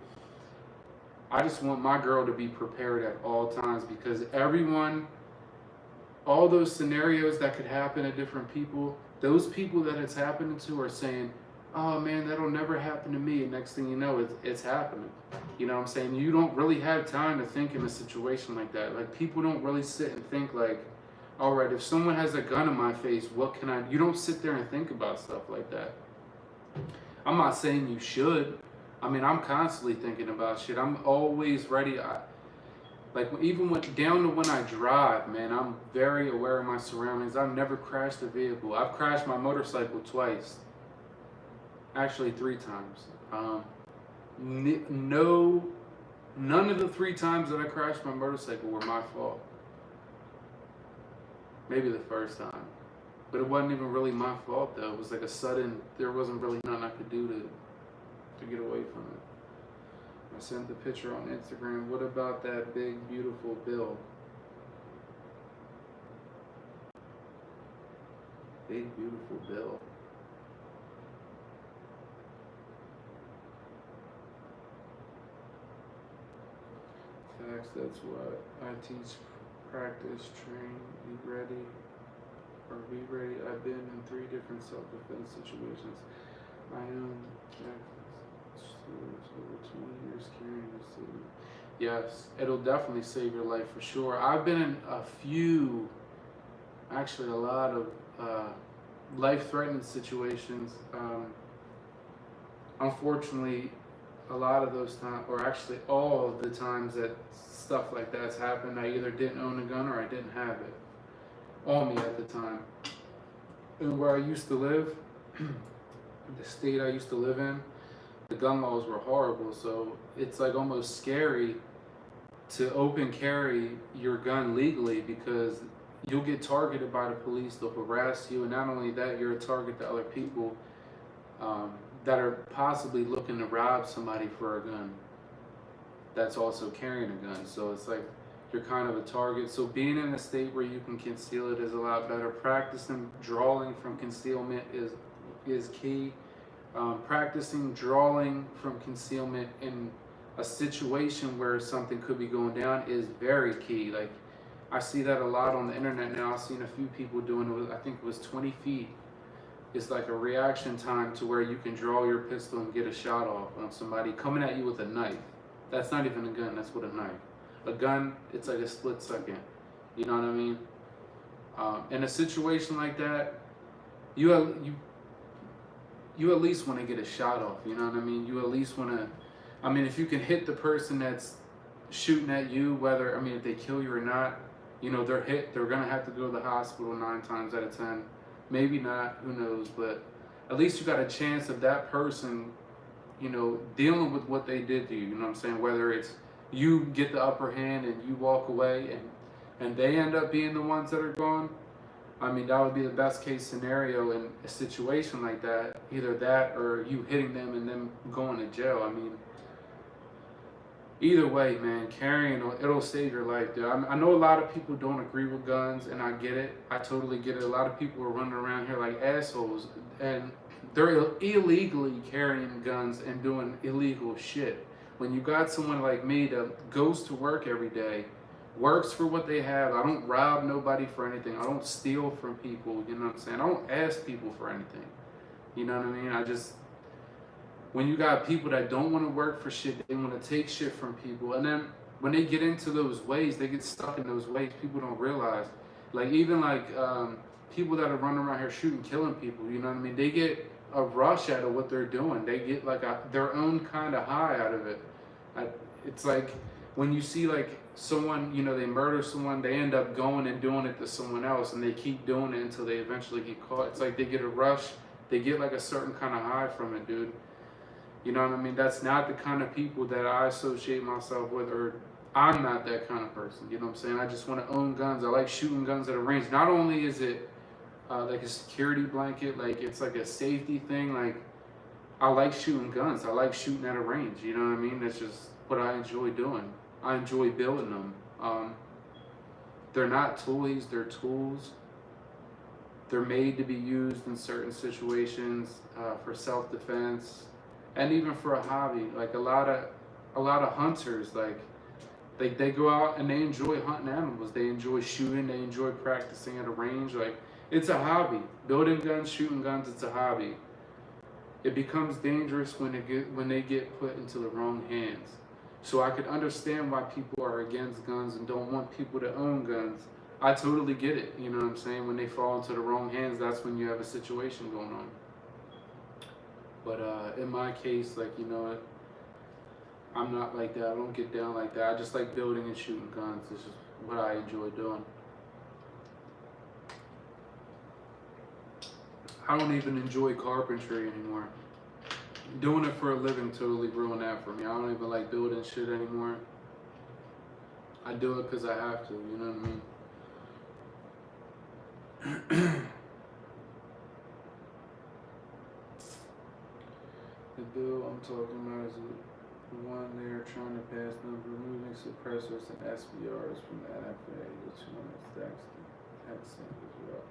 I just want my girl to be prepared at all times because everyone, all those scenarios that could happen to different people, those people that it's happening to are saying, oh man, that'll never happen to me. And next thing you know, it's happening. You know what I'm saying? You don't really have time to think in a situation like that. Like people don't really sit and think like, all right, if someone has a gun in my face, what can I, you don't sit there and think about stuff like that. I'm not saying you should. I mean, I'm constantly thinking about shit. I'm always ready. Like even down to when I drive, man, I'm very aware of my surroundings. I've never crashed a vehicle. I've crashed my motorcycle twice. Actually 3 times. None of the 3 times that I crashed my motorcycle were my fault. Maybe the first time. But it wasn't even really my fault though. It was like a sudden, there wasn't really nothing I could do to get away from it. I sent the picture on Instagram. What about that big, beautiful bill? Big, beautiful bill. Facts, that's what I teach. Practice, train, be ready, or be ready. I've been in 3 different self-defense situations. I am over 20 years carrying this thing. Yes, it'll definitely save your life for sure. I've been in a few, actually a lot of life-threatening situations. Unfortunately, a lot of those times, or actually all of the times that stuff like that's happened, I either didn't own a gun or I didn't have it on me at the time. And where I used to live, the state I used to live in, the gun laws were horrible, so it's like almost scary to open carry your gun legally because you'll get targeted by the police, they'll harass you, and not only that, you're a target to other people that are possibly looking to rob somebody for a gun that's also carrying a gun. So it's like you're kind of a target. So being in a state where you can conceal it is a lot better. Practicing drawing from concealment is key. Practicing drawing from concealment in a situation where something could be going down is very key. Like I see that a lot on the internet now. I've seen a few people doing it. I think it was 20 feet. It's like a reaction time to where you can draw your pistol and get a shot off on somebody coming at you with a knife. That's not even a gun, that's with a knife. A gun, it's like a split second. You know what I mean? In a situation like that, you at least want to get a shot off. You know what I mean? You at least want to. I mean, if you can hit the person that's shooting at you, whether if they kill you or not, they're hit. They're gonna have to go to the hospital 9 times out of 10. Maybe not. Who knows? But at least you got a chance of that person, dealing with what they did to you. You know what I'm saying? Whether it's you get the upper hand and you walk away and they end up being the ones that are gone. I mean, that would be the best case scenario in a situation like that. Either that or you hitting them and them going to jail. I mean, either way, man, carrying, it'll save your life, dude. I know a lot of people don't agree with guns, and I get it. I totally get it. A lot of people are running around here like assholes, and they're illegally carrying guns and doing illegal shit. When you got someone like me that goes to work every day, works for what they have. I don't rob nobody for anything. I don't steal from people, you know what I'm saying? I don't ask people for anything. You know what I mean? When you got people that don't want to work for shit, they want to take shit from people. And then when they get into those ways, they get stuck in those ways. People don't realize. People that are running around here shooting, killing people, you know what I mean? They get a rush out of what they're doing. They get their own kind of high out of it. It's like when you see someone, they murder someone, they end up going and doing it to someone else, and they keep doing it until they eventually get caught. It's like they get a rush, they get a certain kind of high from it, dude. You know what I mean? That's not the kind of people that I associate myself with, or I'm not that kind of person. You know what I'm saying? I just want to own guns. I like shooting guns at a range. Not only is it like a security blanket, it's like a safety thing. I like shooting guns. I like shooting at a range. You know what I mean? That's just what I enjoy doing. I enjoy building them. They're not toys, they're tools. They're made to be used in certain situations for self-defense and even for a hobby. A lot of hunters, they go out and they enjoy hunting animals. They enjoy shooting, they enjoy practicing at a range. It's a hobby. Building guns, shooting guns, it's a hobby. It becomes dangerous when they get put into the wrong hands. So I could understand why people are against guns and don't want people to own guns. I totally get it, you know what I'm saying? When they fall into the wrong hands, that's when you have a situation going on. But in my case, I'm not like that. I don't get down like that. I just like building and shooting guns. It's just what I enjoy doing. I don't even enjoy carpentry anymore. Doing it for a living totally ruined that for me. I don't even like building shit anymore. I do it because I have to, you know what I mean? The bill I'm talking about is the one they're trying to pass them, removing suppressors and SBRs from the NFA, which one is tax as well.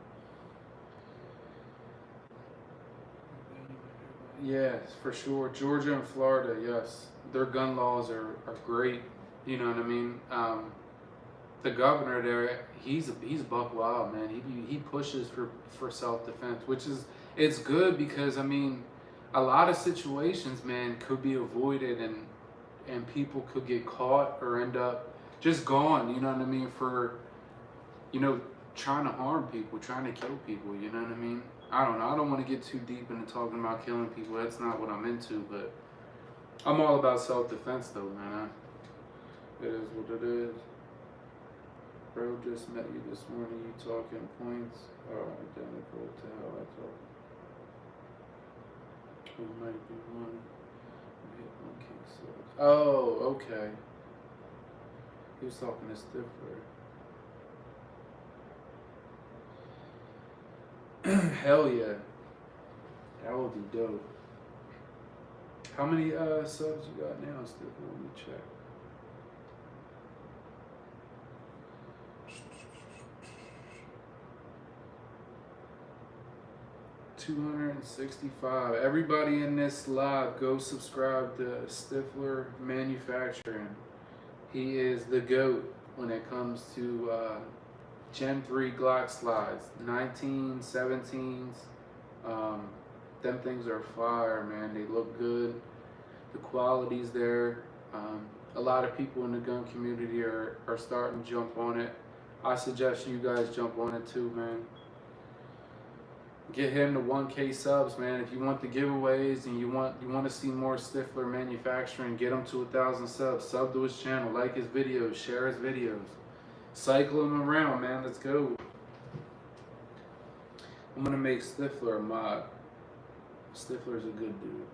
Yes, for sure. Georgia and Florida, yes. Their gun laws are great. You know what I mean? The governor there, he's buck wild, man. He pushes for self-defense, which it's good because, a lot of situations, man, could be avoided and people could get caught or end up just gone, you know what I mean, for, trying to harm people, trying to kill people, you know what I mean? I don't know. I don't want to get too deep into talking about killing people. That's not what I'm into, but I'm all about self-defense, though, man. It is what it is. Bro, just met you this morning. You talking points are identical to how I talk. We might be one. Oh, okay. He was talking to Stifler. Hell yeah. That would be dope. How many subs you got now, Stifler? Let me check. $265. Everybody in this live, go subscribe to Stifler Manufacturing. He is the GOAT when it comes to Gen 3 Glock slides, 1917s. Them things are fire, man. They look good. The quality's there. A lot of people in the gun community are starting to jump on it. I suggest you guys jump on it too, man. Get him to 1K subs, man. If you want the giveaways and you want to see more Stifler Manufacturing, get him to 1,000 subs. Sub to his channel, like his videos, share his videos, cycle him around, man. Let's go. I'm gonna make Stifler a mod. Stifler's a good dude.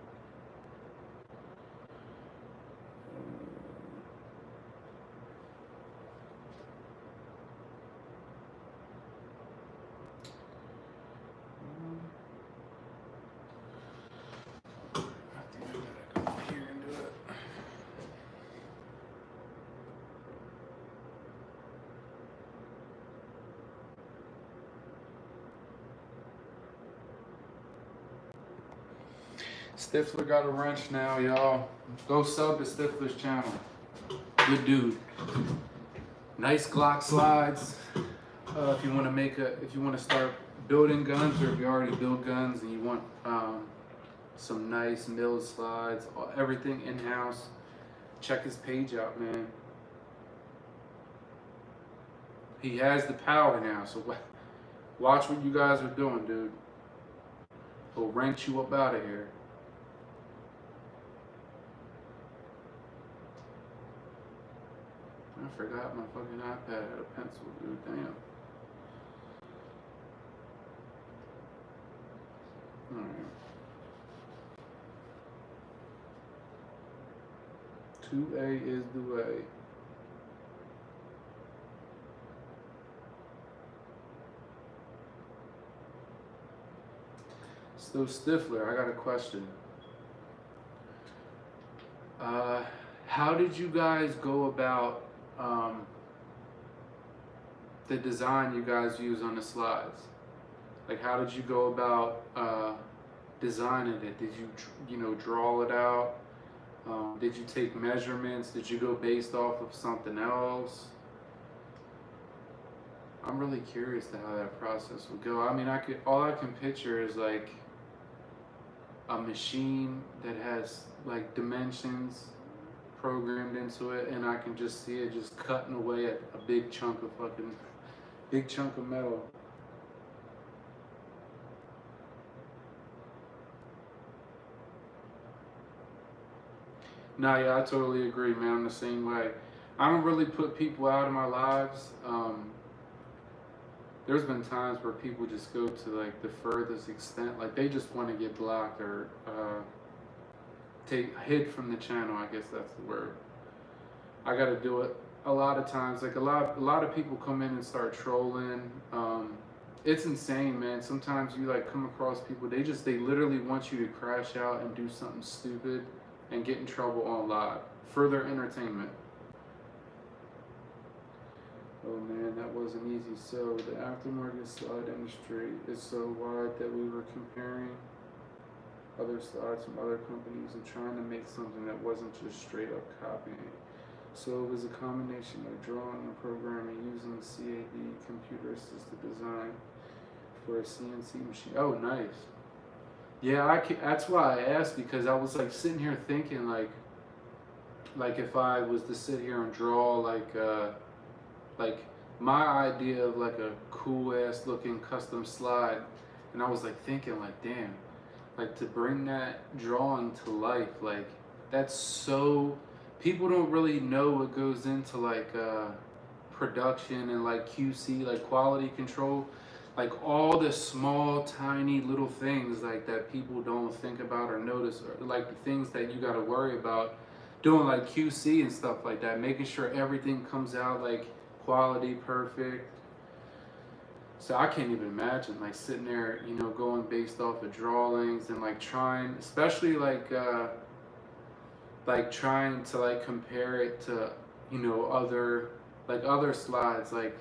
Stifler got a wrench now, y'all. Go sub to Stifler's channel. Good dude. Nice Glock slides. If you want to start building guns, or if you already build guns and you want some nice milled slides, everything in house, check his page out, man. He has the power now, so watch what you guys are doing, dude. He'll wrench you up out of here. I forgot my fucking iPad had a pencil, dude. Damn. Alright. 2A is the way. So Stifler, I got a question. How did you guys go about the design you guys use on the slides? Like, how did you go about designing it? Did you draw it out? Did you take measurements? Did you go based off of something else? I'm really curious to how that process would go. I mean, all I can picture is like a machine that has like dimensions programmed into it, and I can just see it just cutting away at a big chunk of metal. Nah, yeah, I totally agree, man. I'm the same way. I don't really put people out of my lives. There's been times where people just go to like the furthest extent, like they just want to get blocked or hid from the channel. I guess that's the word. I got to do it a lot of times. Like a lot of people come in and start trolling. It's insane, man. Sometimes you like come across people. They literally want you to crash out and do something stupid and get in trouble on live for their entertainment. Oh man, that wasn't easy. So the aftermarket slide industry is so wide that we were comparing other slides from other companies and trying to make something that wasn't just straight up copying. So it was a combination of drawing and programming using CAD, computer assisted design, for a CNC machine. Oh, nice. Yeah, that's why I asked, because I was like sitting here thinking like if I was to sit here and draw like my idea of like a cool ass looking custom slide, and I was like thinking like, damn, like to bring that drawing to life, like that's so, people don't really know what goes into like production and like QC, like quality control, like all the small tiny little things like that people don't think about or notice, or like the things that you got to worry about doing like QC and stuff like that, making sure everything comes out like quality perfect. So I can't even imagine like sitting there, you know, going based off of drawings and like trying, especially like trying to like compare it to, you know, other slides, like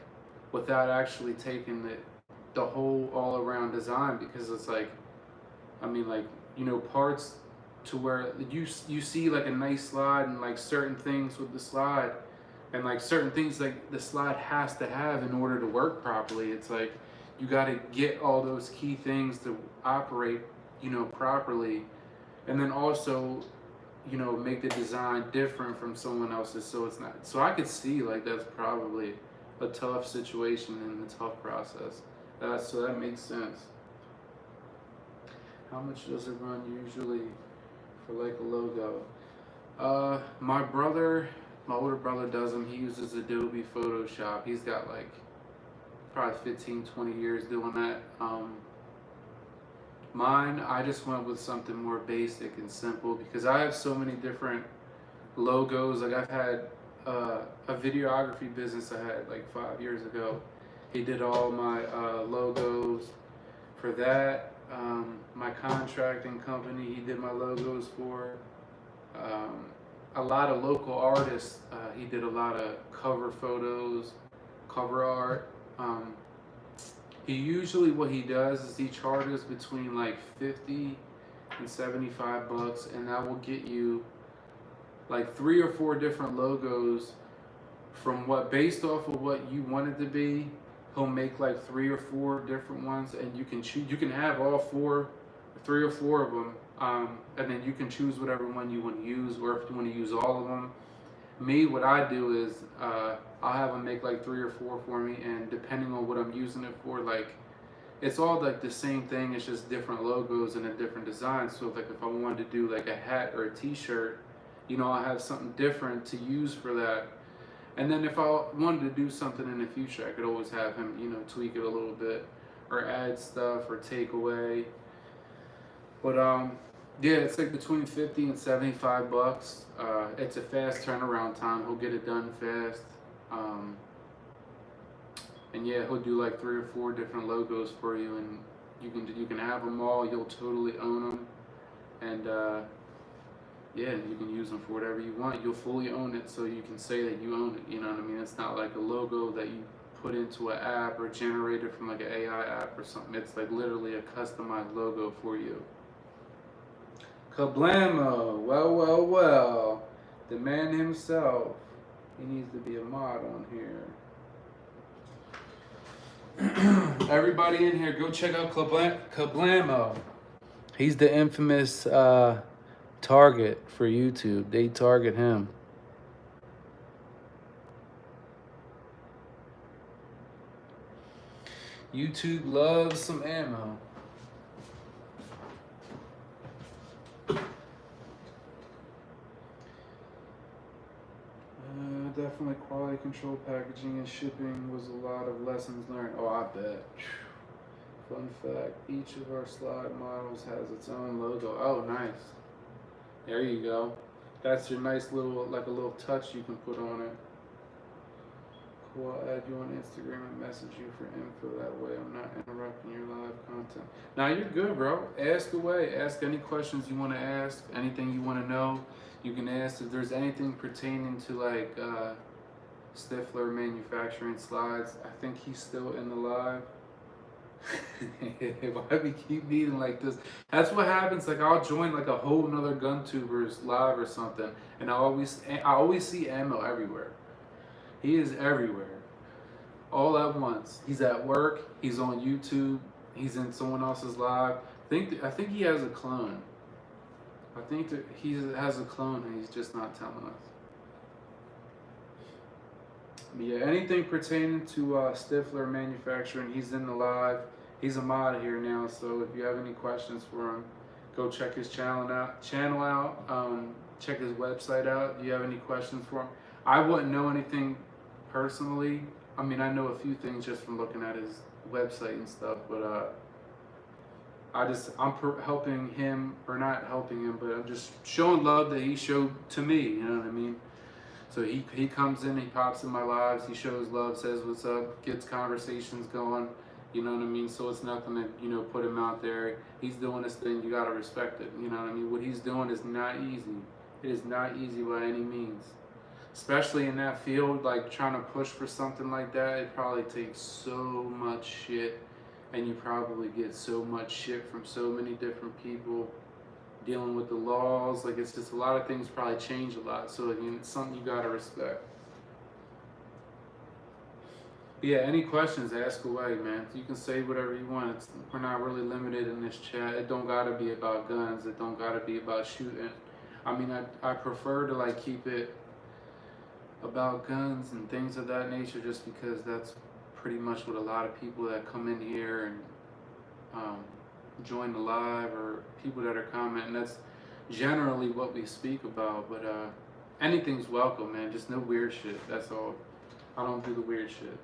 without actually taking the whole all around design, because it's like, I mean, like, you know, parts to where you see like a nice slide and like certain things with the slide and like certain things like the slide has to have in order to work properly. It's like you got to get all those key things to operate, you know, properly, and then also, you know, make the design different from someone else's, so it's not, so I could see like that's probably a tough situation and a tough process. So that makes sense. How much does it run usually for like a logo? My older brother does them. He uses Adobe Photoshop. He's got like probably 15, 20 years doing that. Mine, I just went with something more basic and simple because I have so many different logos. Like I've had a videography business I had like 5 years ago. He did all my logos for that. My contracting company, he did my logos for. A lot of local artists, he did a lot of cover photos, cover art. He usually, what he does is he charges between like 50 and 75 bucks, and that will get you like 3 or 4 different logos from based off of what you want it to be. He'll make like 3 or 4 different ones, and you can choose. You can have all 3 or 4 of them, and then you can choose whatever one you want to use, or if you want to use all of them. Me, what I do is I'll have them make like 3 or 4 for me, and depending on what I'm using it for, like it's all like the same thing. It's just different logos and a different design. So like if I wanted to do like a hat or a T-shirt, you know, I have something different to use for that. And then if I wanted to do something in the future, I could always have him, you know, tweak it a little bit or add stuff or take away. But yeah, it's like between 50 and 75 bucks. It's a fast turnaround time. He'll get it done fast. And yeah, he'll do like 3 or 4 different logos for you, and you can have them all. You'll totally own them, and yeah, you can use them for whatever you want. You'll fully own it, so you can say that you own it. You know what I mean? It's not like a logo that you put into an app or generated from like an AI app or something. It's like literally a customized logo for you. Kablamo, well, the man himself. He needs to be a mod on here. Everybody in here, go check out Kablamo. He's the infamous target for YouTube. They target him. YouTube loves some ammo. Definitely quality control, packaging, and shipping was a lot of lessons learned. Oh, I bet. Fun fact, each of our slide models has its own logo. Oh, nice. There you go. That's your nice little, like a little touch you can put on it. Cool, I'll add you on Instagram and message you for info. That way I'm not interrupting your live content. Now you're good, bro. Ask away. Ask any questions you want to ask. Anything you want to know. You can ask if there's anything pertaining to like Stifler Manufacturing slides. I think he's still in the live. Why we keep meeting like this? That's what happens. Like I'll join like a whole nother GunTubers live or something, and I always see ammo everywhere. He is everywhere, all at once. He's at work. He's on YouTube. He's in someone else's live. I think he has a clone. I think that he has a clone and he's just not telling us. But yeah, anything pertaining to Stifler Manufacturing, he's in the live. He's a mod here now, so if you have any questions for him, go check his channel out. Check his website out. If you have any questions for him, I wouldn't know anything personally. I mean, I know a few things just from looking at his website and stuff, but I'm helping him, or not helping him, but I'm just showing love that he showed to me, you know what I mean? So he comes in, he pops in my lives, he shows love, says what's up, gets conversations going, you know what I mean? So it's nothing to, you know, put him out there. He's doing his thing, you gotta respect it, you know what I mean? What he's doing is not easy. It is not easy by any means. Especially in that field, like trying to push for something like that, it probably takes so much shit. And you probably get so much shit from so many different people dealing with the laws. Like it's just a lot of things probably change a lot. So again, it's something you gotta respect. But yeah, any questions, ask away, man. You can say whatever you want. We're not really limited in this chat. It don't gotta be about guns. It don't gotta be about shooting. I mean, I prefer to like keep it about guns and things of that nature, just because that's pretty much what a lot of people that come in here and join the live, or people that are commenting, that's generally what we speak about. But anything's welcome, man. Just no weird shit. That's all. I don't do the weird shit.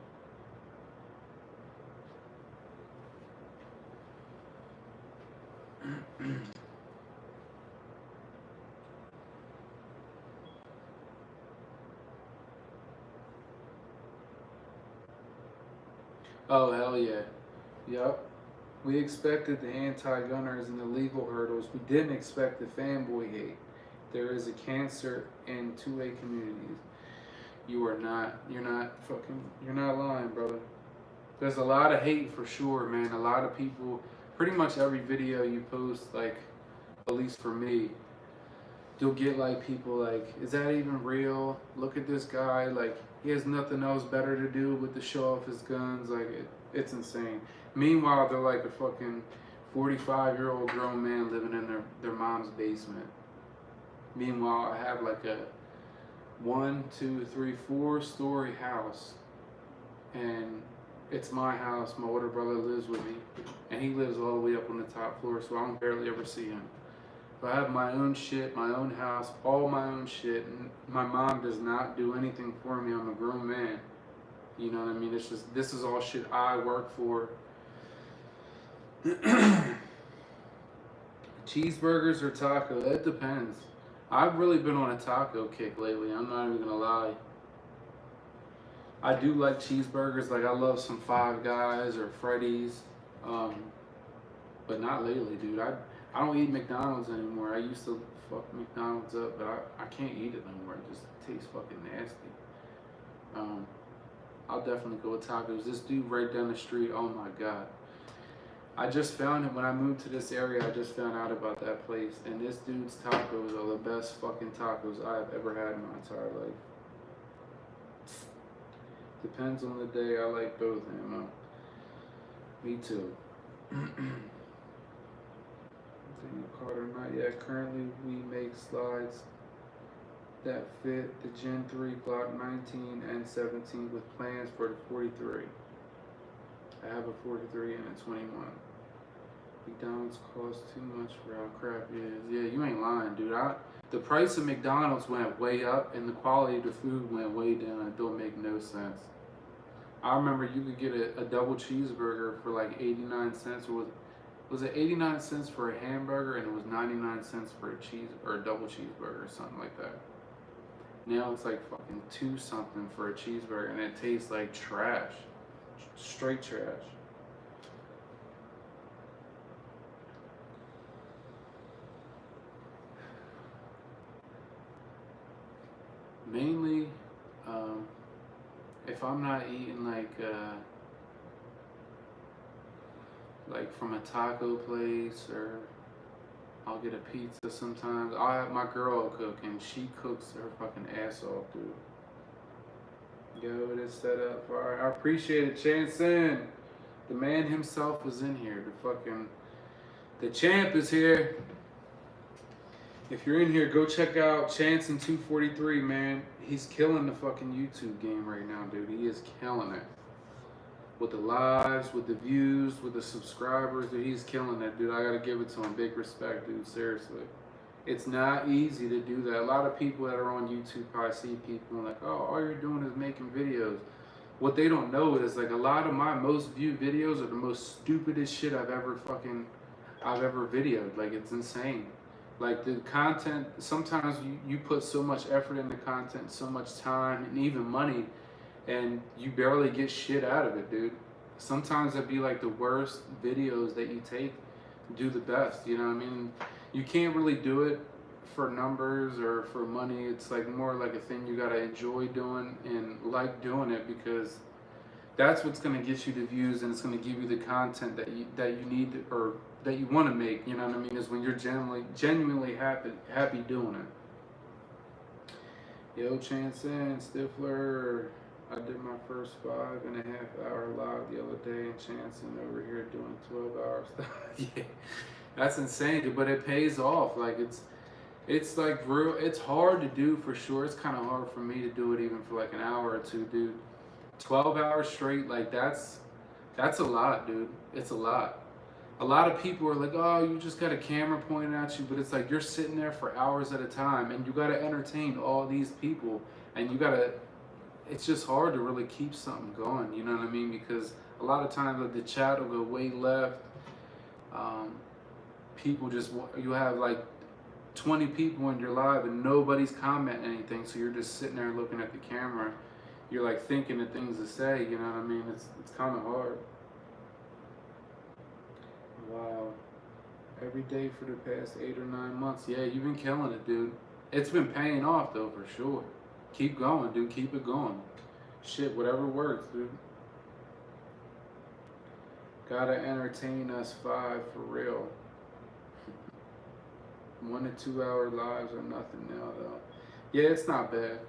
Oh, hell yeah. Yup. We expected the anti-gunners and the legal hurdles. We didn't expect the fanboy hate. There is a cancer in 2A communities. You're not lying, brother. There's a lot of hate for sure, man. A lot of people, pretty much every video you post, like, at least for me, you'll get like people like, is that even real? Look at this guy, like, he has nothing else better to do but to show off his guns. Like, it's insane. Meanwhile, they're like a fucking 45-year-old grown man living in their mom's basement. Meanwhile, I have like a 1, 2, 3, 4-story house, and it's my house. My older brother lives with me, and he lives all the way up on the top floor, so I don't barely ever see him. But I have my own shit, my own house, all my own shit, and my mom does not do anything for me. I'm a grown man. You know what I mean? It's just, this is all shit I work for. Cheeseburgers or taco? It depends. I've really been on a taco kick lately. I'm not even gonna lie. I do like cheeseburgers. Like, I love some Five Guys or Freddy's, but not lately, dude. I don't eat McDonald's anymore. I used to fuck McDonald's up, but I can't eat it anymore. It just tastes fucking nasty. I'll definitely go with tacos. This dude right down the street, oh my god. I just found him when I moved to this area. I just found out about that place, and this dude's tacos are the best fucking tacos I've ever had in my entire life. Depends on the day. I like both, man. Me too. Carter, not yet. Currently, we make slides that fit the Gen 3 Glock 19 and 17 with plans for the 43. I have a 43 and a 21. McDonald's costs too much for how crappy it is. Yeah, you ain't lying, dude. The price of McDonald's went way up, and the quality of the food went way down. It don't make no sense. I remember you could get a double cheeseburger for like 89 cents, or was it 89 cents for a hamburger, and it was 99 cents for a double cheeseburger or something like that. Now it's like fucking 2 something for a cheeseburger, and it tastes like trash. Straight trash. Mainly, if I'm not eating like from a taco place, or I'll get a pizza sometimes. I'll have my girl cook, and she cooks her fucking ass off, dude. Yo, it is set up. Alright, I appreciate it, Chanson. The man himself is in here. The champ is here. If you're in here, go check out Chanson243, man. He's killing the fucking YouTube game right now, dude. He is killing it. With the lives, with the views, with the subscribers, dude, he's killing it, dude. I gotta give it to him. Big respect, dude. Seriously. It's not easy to do that. A lot of people that are on YouTube probably see people and like, oh, all you're doing is making videos. What they don't know is, like, a lot of my most viewed videos are the most stupidest shit I've ever videoed. Like, it's insane. Like, the content, sometimes you put so much effort into content, so much time, and even money, and you barely get shit out of it, dude. Sometimes it'd be like the worst videos that you take do the best, you know what I mean? You can't really do it for numbers or for money. It's like more like a thing you gotta enjoy doing and like doing it, because that's what's gonna get you the views, and it's gonna give you the content that you need to, or that you want to make. You know what I mean? Is when you're genuinely happy doing it. Yo, Chanson, Stifler. I did my first 5.5-hour live the other day, and Chanson over here doing 12 hours. Yeah, that's insane, dude, but it pays off. Like, It's like real. It's hard to do for sure. It's kind of hard for me to do it even for like an hour or two, dude. 12 hours straight, like that's a lot, dude. It's a lot. A lot of people are like, oh, you just got a camera pointed at you, but it's like you're sitting there for hours at a time, and you got to entertain all these people, and you got to. It's just hard to really keep something going. You know what I mean? Because a lot of times like, the chat will go way left. People just you have like 20 people in your live and nobody's commenting anything, so you're just sitting there looking at the camera. You're like thinking of things to say, you know what I mean? It's kind of hard. Wow. Every day for the past 8 or 9 months. Yeah, you've been killing it, dude. It's been paying off though, for sure. Keep going, dude. Keep it going. Shit, whatever works, dude. Gotta entertain us 5 for real. 1 to 2 hour lives are nothing now, though. Yeah, it's not bad.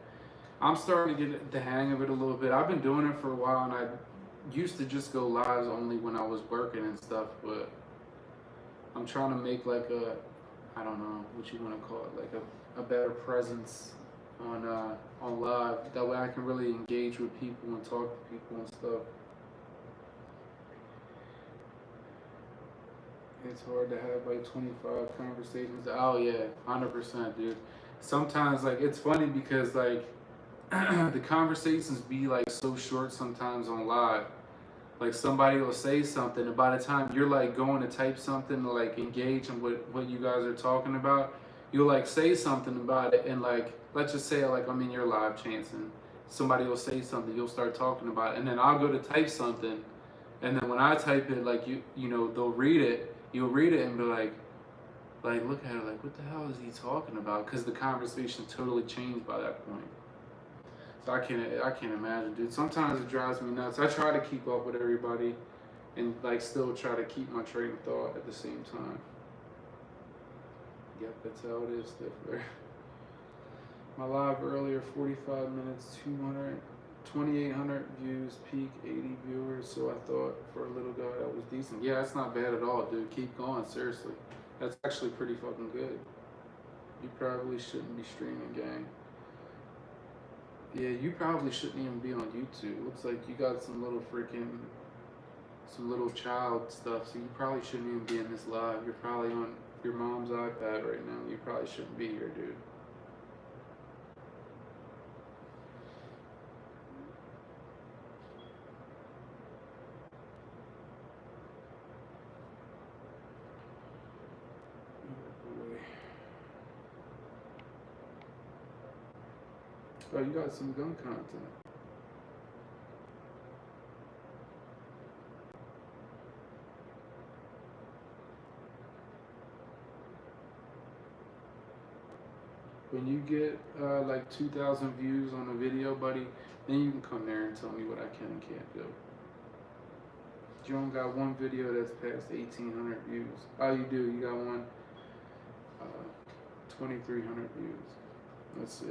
I'm starting to get the hang of it a little bit. I've been doing it for a while, and I used to just go lives only when I was working and stuff, but I'm trying to make like a, I don't know what you want to call it, like a better presence on live. That way I can really engage with people and talk to people and stuff. It's hard to have like 25 conversations. Oh yeah, 100%, dude. Sometimes like it's funny because like the conversations be like so short sometimes on live. Like somebody will say something, and by the time you're like going to type something to like engage in what you guys are talking about, you'll like say something about it, and like let's just say like I'm in your live chancing, somebody will say something, you'll start talking about it, and then I'll go to type something, and then when I type it, like you know they'll read it, you'll read it and be like look at it like what the hell is he talking about? Because the conversation totally changed by that point. So I can't imagine, dude. Sometimes it drives me nuts. I try to keep up with everybody and like still try to keep my train of thought at the same time. Yep, that's how it is, Stifler. My live earlier, 45 minutes, 2,800 views, peak 80 viewers. So I thought for a little guy that was decent. Yeah, that's not bad at all, dude. Keep going, seriously. That's actually pretty fucking good. You probably shouldn't be streaming, gang. Yeah, you probably shouldn't even be on YouTube. Looks like you got some little child stuff, so you probably shouldn't even be in this live. You're probably on your mom's iPad right now. You probably shouldn't be here, dude. Oh, you got some gun content. When you get like 2,000 views on a video, buddy, then you can come there and tell me what I can and can't do. You don't got one video that's past 1,800 views. Oh, you do. You got one 2,300 views. Let's see.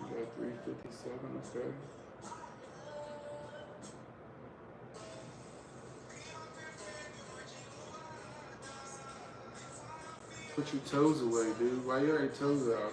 You got 357, okay. Put your toes away, dude. Why you got your toes out?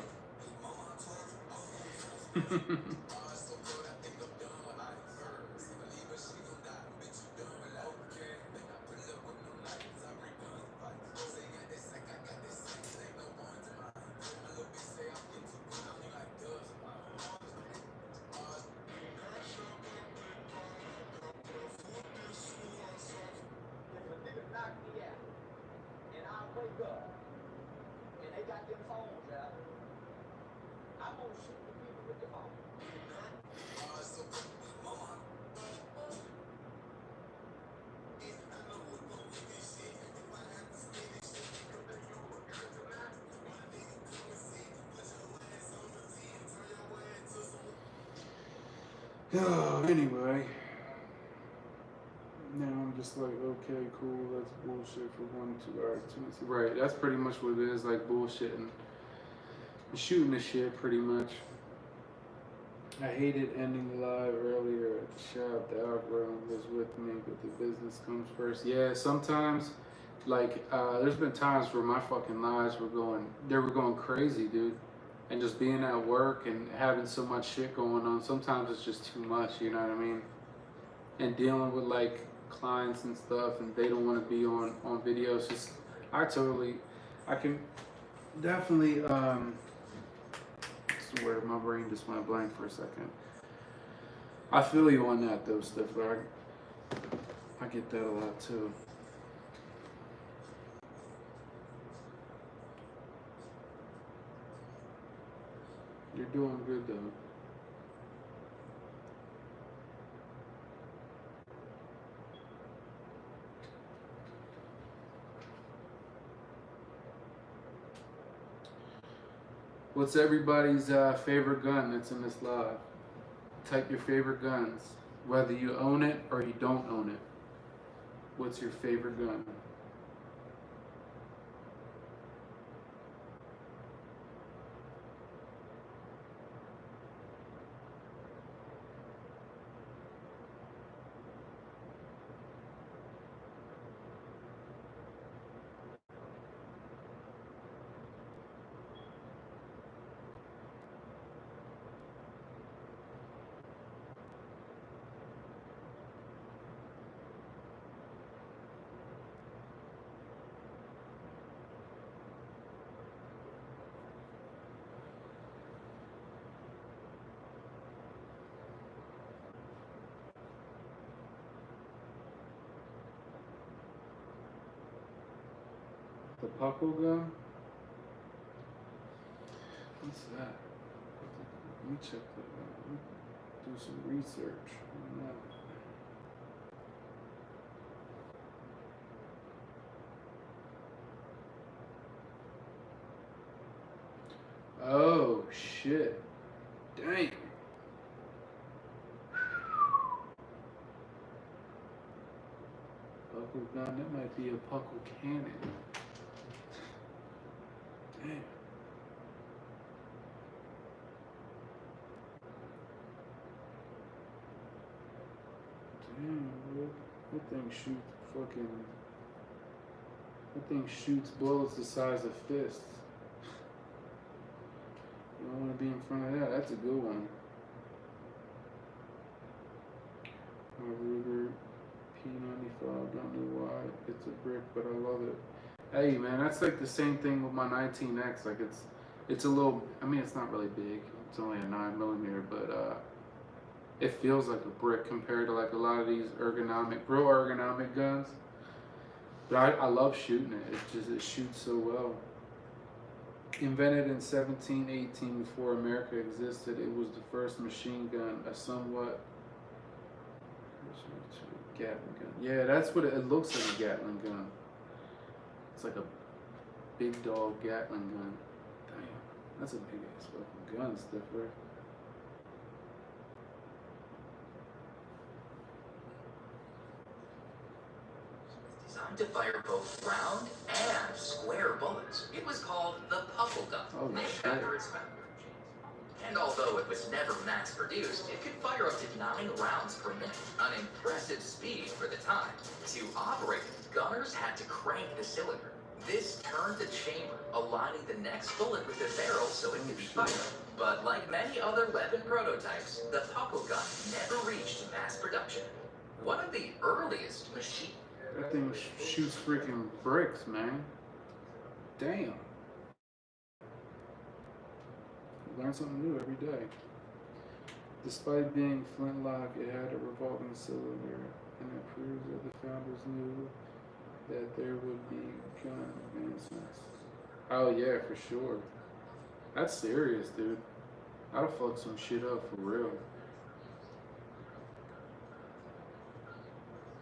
Oh, anyway. now I'm just like, okay, cool, that's bullshit for 1, 2 hours, 2. Right, that's pretty much what it is, like bullshitting, shooting the shit, pretty much. I hated ending live earlier. Shout out the algorithm was with me, but the business comes first. Yeah, sometimes, like, there's been times where my fucking lives were going crazy, dude. And just being at work and having so much shit going on, sometimes it's just too much, you know what I mean? And dealing with like clients and stuff, and they don't want to be on videos. Just, I can definitely, swear my brain just went blank for a second. I feel you on that though, Stifler. I get that a lot too. You're doing good though. What's everybody's favorite gun that's in this live? Type your favorite guns. Whether you own it or you don't own it. What's your favorite gun? The Puckle gun? What's that? Let me check that out. Let me do some research on that. Oh, shit. Dang. Puckle gun, that might be a Puckle cannon. Damn. Damn, that thing shoots fucking. That thing shoots bullets the size of fists. You don't want to be in front of that. That's a good one. My Ruger P95. Don't know why it's a brick, but I love it. Hey man, that's like the same thing with my 19X. Like it's a little. I mean, it's not really big. It's only a 9mm, but it feels like a brick compared to like a lot of these real ergonomic guns. But I love shooting it. It shoots so well. Invented in 1718 before America existed, it was the first machine gun, a somewhat Gatling gun. Yeah, that's what it looks like, a Gatling gun. It's like a big dog Gatling gun. Damn, that's a big ass fucking gun, Stifler. Designed to fire both round and square bullets, it was called the Puckle gun, named after its founder. And although it was never mass-produced, it could fire up to 9 rounds per minute, an impressive speed for the time. To operate it, gunners had to crank the cylinder. This turned the chamber, aligning the next bullet with the barrel so it could be fired. But like many other weapon prototypes, the Puckle gun never reached mass production. One of the earliest machine. That thing shoots freaking bricks, man. Damn. Learn something new every day. Despite being flintlock, it had a revolving cylinder, and it proves that the founders knew that there would be gun advancements. Oh yeah, for sure. That's serious, dude. I'll fuck some shit up for real.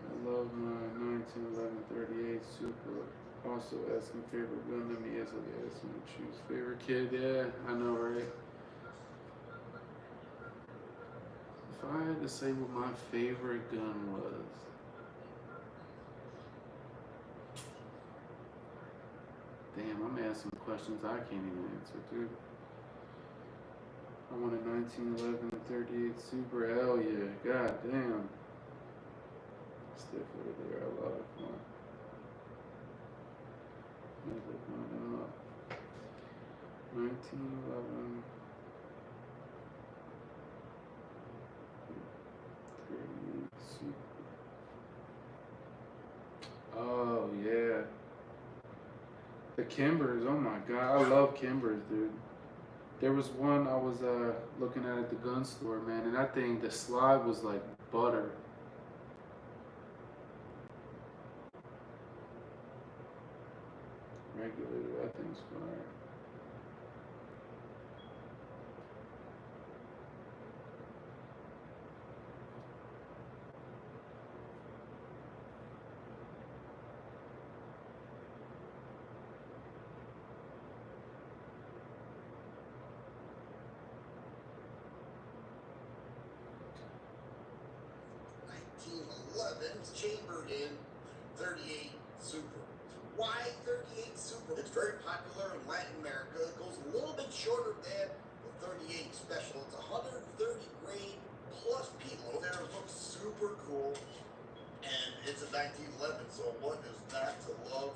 I love my 1911 38 Super. Also asking favorite gun to me as I asked me to choose favorite kid. Yeah, I know, right? If I had to say what my favorite gun was, Damn, I'm asking questions I can't even answer, dude. I want a 1911 38 Super. Hell yeah. God damn. Stifler, they are a lot of fun. Never one them up. 1911 38 Super. Oh yeah. The Kimbers, oh my god, I love Kimbers, dude. There was one I was looking at the gun store, man, and that thing, the slide was like butter. Regulator, that thing's fire. Chambered in 38 Super. Why 38 Super? It's very popular in Latin America. It goes a little bit shorter than the 38 Special. It's 130 grade plus pelo. There looks super cool, and it's a 1911. So what is not to love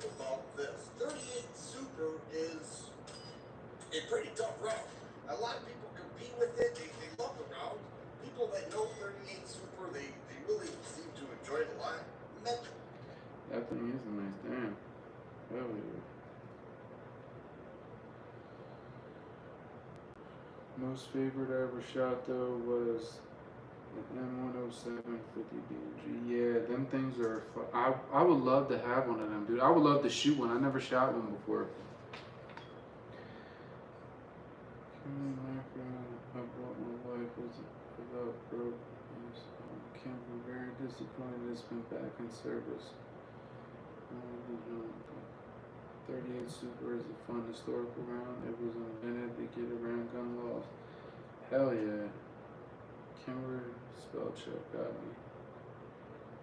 about this? 38 Super is a pretty tough round. A lot of people compete with it. They love the round. People that know 38 Super, they really seem to enjoy it a lot. Mental. That thing is nice, damn. Hell yeah. Most favorite I ever shot though was the M107 50BG. Yeah, them things are I would love to have one of them, dude. I would love to shoot one. I never shot one before. I bought my wife without broke. Campbell very disappointed it's been back in service. 38 Super is a fun historical round. It was invented to get around gun laws. Hell yeah. Kimber spell check got me.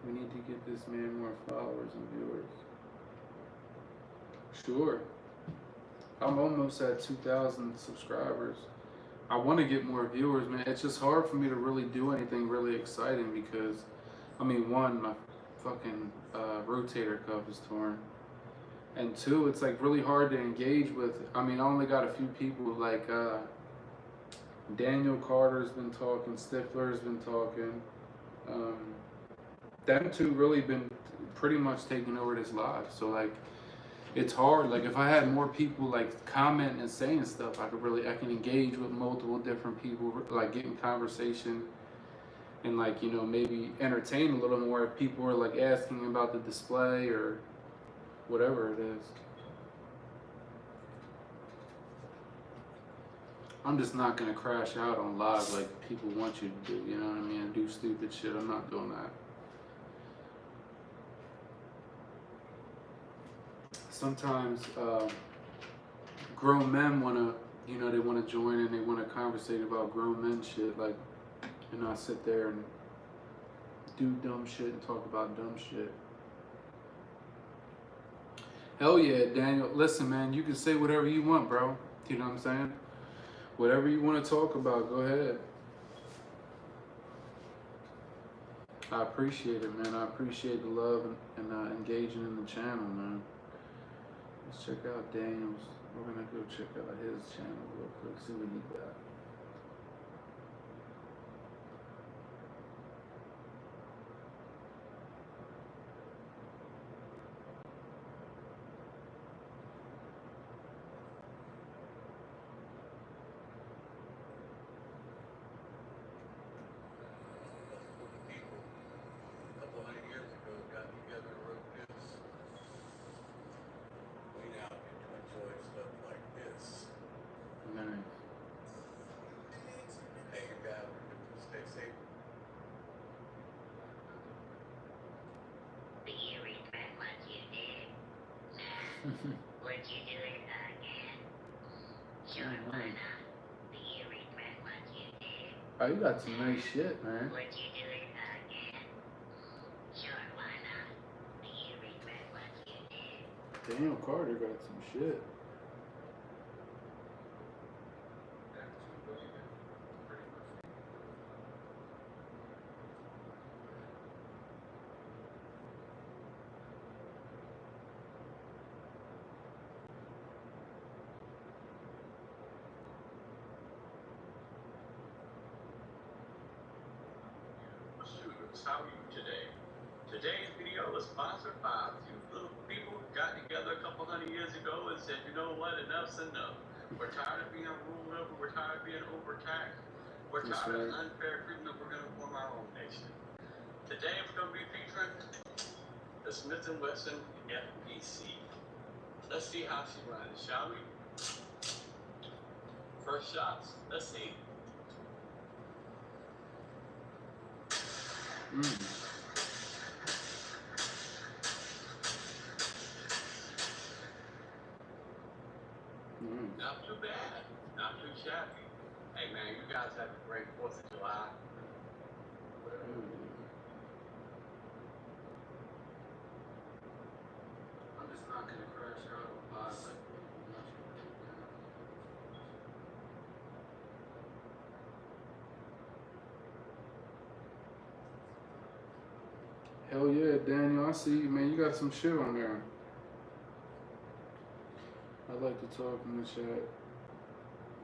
We need to get this man more followers and viewers. Sure. I'm almost at 2,000 subscribers. I want to get more viewers, man. It's just hard for me to really do anything really exciting because, I mean, one, my fucking rotator cuff is torn. And two, it's like really hard to engage with. I mean, I only got a few people like Daniel Carter's been talking, Stifler's been talking. Them two really been pretty much taking over this live. So like, it's hard. Like if I had more people like commenting and saying stuff, I can engage with multiple different people, like get in conversation and like, you know, maybe entertain a little more if people are like asking about the display or whatever it is. I'm just not gonna crash out on live like people want you to do, you know what I mean? And do stupid shit. I'm not doing that. Sometimes grown men wanna, you know, they wanna join and they wanna conversate about grown men shit, like, and I sit there and do dumb shit and talk about dumb shit. Hell yeah, Daniel. Listen, man, you can say whatever you want, bro. You know what I'm saying? Whatever you want to talk about, go ahead. I appreciate it, man. I appreciate the love and engaging in the channel, man. Let's check out Daniel's. We're gonna go check out his channel real quick, see what he got. Would you do it again? Sure, why not? Do you regret what you did? Oh, you got some nice shit, man. Would you do it again? Sure, why not? Do you regret what you did? Daniel Carter got some shit. Shooters, how are you today? Today's video is sponsored by a few little people who got together a couple hundred years ago and said, you know what, enough's enough. We're tired of being ruled over, we're tired of being overtaxed, we're tired of unfair treatment, we're gonna form our own nation. Today we're gonna be featuring the Smith & Wesson FPC. Let's see how she runs, shall we? First shots, let's see. Not too bad, not too shabby. Hey man, you guys have a great 4th of July. I'm just not gonna crash out on live like Hell yeah, Daniel, I see you, man. You got some shit on there. I like to talk in the chat,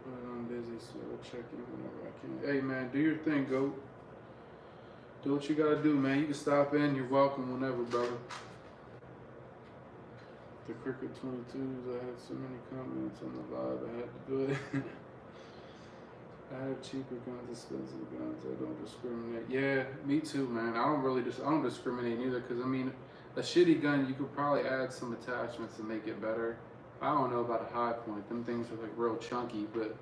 but I'm busy, so I'll check in whenever I can. Hey, man, do your thing, GOOO. Do what you gotta do, man. You can stop in. You're welcome whenever, brother. The Cricket 22s, I had so many comments on the live, I had to do it. I have cheaper guns, expensive guns. I don't discriminate. Yeah, me too, man. I don't discriminate either, because I mean, a shitty gun, you could probably add some attachments to make it better. I don't know about a high point. Them things are like real chunky, but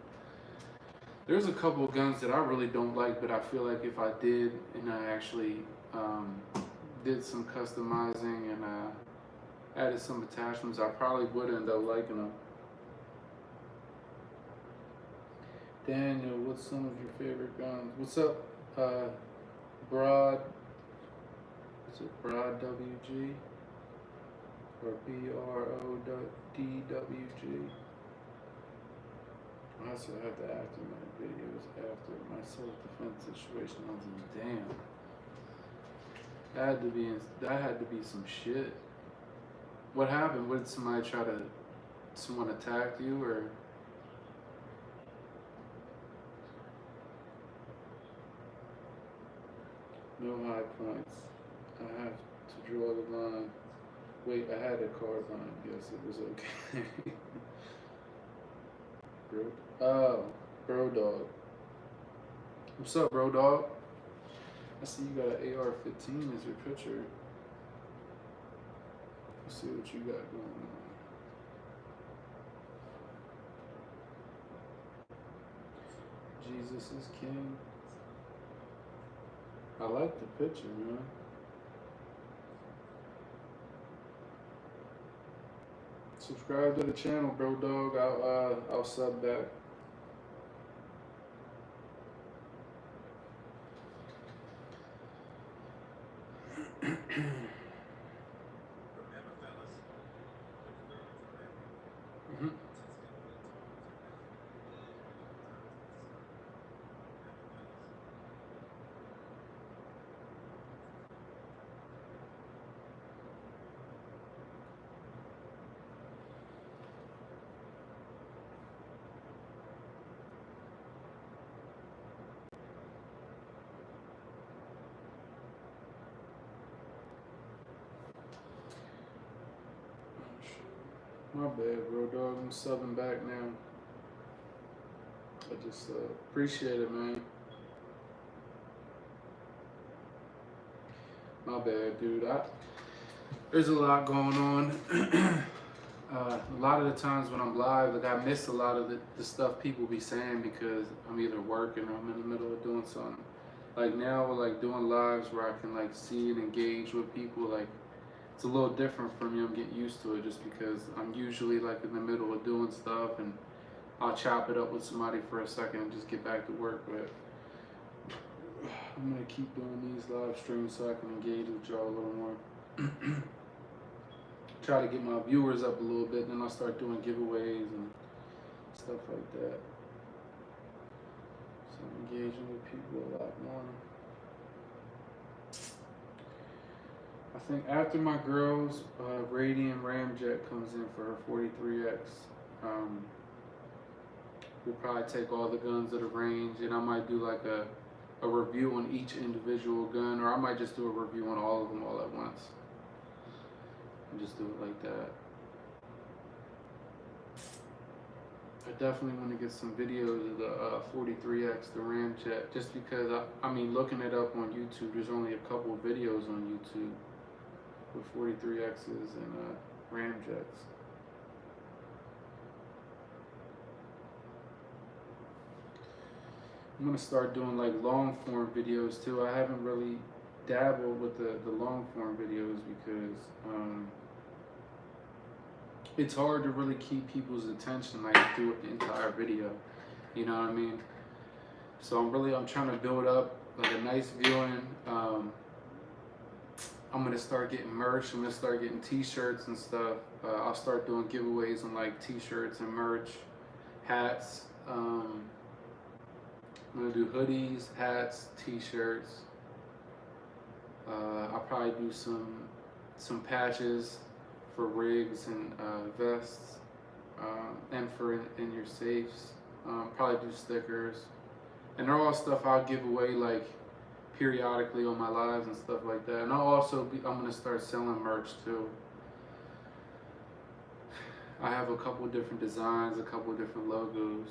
there's a couple of guns that I really don't like, but I feel like if I did and I actually did some customizing and added some attachments, I probably would end up liking them. Daniel, what's some of your favorite guns? What's up, Broad? Is it Broad WG? Or BRODWG? I also have the aftermath videos after my self-defense situation. I was like, damn. That had to be some shit. What happened? What, did someone attack you, or? No high points. I have to draw the line. Wait, I had a card line. Yes, it was okay. Bro dog. What's up, bro dog? I see you got an AR-15 as your picture. Let's see what you got going on. Jesus is king. I like the picture, man. Subscribe to the channel, bro dog. I'll sub back. My bad, bro dog. I'm subbing back now. I just appreciate it, man. My bad, dude. There's a lot going on. A lot of the times when I'm live, like I miss a lot of the stuff people be saying because I'm either working or I'm in the middle of doing something. Like now, we're like doing lives where I can like see and engage with people. Like it's a little different for me. I'm getting used to it just because I'm usually like in the middle of doing stuff and I'll chop it up with somebody for a second and just get back to work. But I'm gonna keep doing these live streams so I can engage with y'all a little more. try to get my viewers up a little bit, then I'll start doing giveaways and stuff like that. So I'm engaging with people a lot more. I think after my girl's Radiant Ramjet comes in for her 43X, we'll probably take all the guns at the range, and I might do like a review on each individual gun, or I might just do a review on all of them all at once. And just do it like that. I definitely want to get some videos of the 43X, the Ramjet, just because, I mean, looking it up on YouTube, there's only a couple of videos on YouTube with 43Xs and Ramjets. I'm going to start doing like long form videos too. I haven't really dabbled with the long form videos because it's hard to really keep people's attention like through the entire video, you know what I mean? So I'm trying to build up like a nice viewing. I'm gonna start getting merch. I'm gonna start getting t-shirts and stuff. I'll start doing giveaways on like t-shirts and merch, hats. I'm gonna do hoodies, hats, t-shirts. I'll probably do some patches for rigs and vests, and for in your safes. Probably do stickers, and they're all stuff I'll give away like periodically on my lives and stuff like that. And I'm gonna start selling merch too. I have a couple different designs, a couple different logos,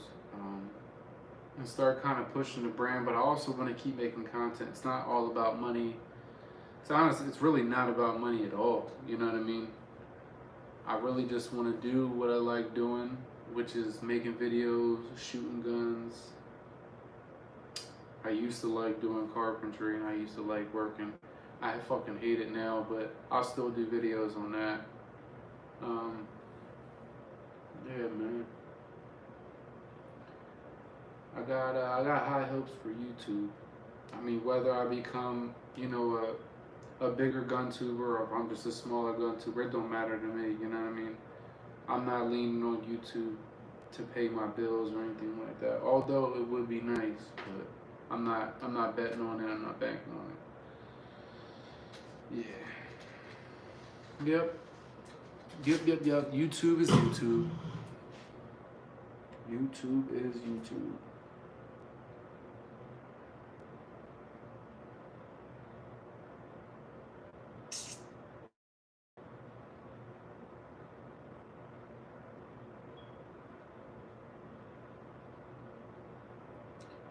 and start kind of pushing the brand. But I also want to keep making content. It's not all about money. It's honestly, it's really not about money at all. You know what I mean? I really just want to do what I like doing, which is making videos, shooting guns. I used to like doing carpentry, and I used to like working. I fucking hate it now, but I'll still do videos on that. Yeah, man. I got high hopes for YouTube. I mean, whether I become, you know, a bigger GunTuber or if I'm just a smaller GunTuber, it don't matter to me. You know what I mean? I'm not leaning on YouTube to pay my bills or anything like that. Although it would be nice, but I'm not betting on it. I'm not banking on it. Yeah. Yep. YouTube is YouTube. YouTube is YouTube.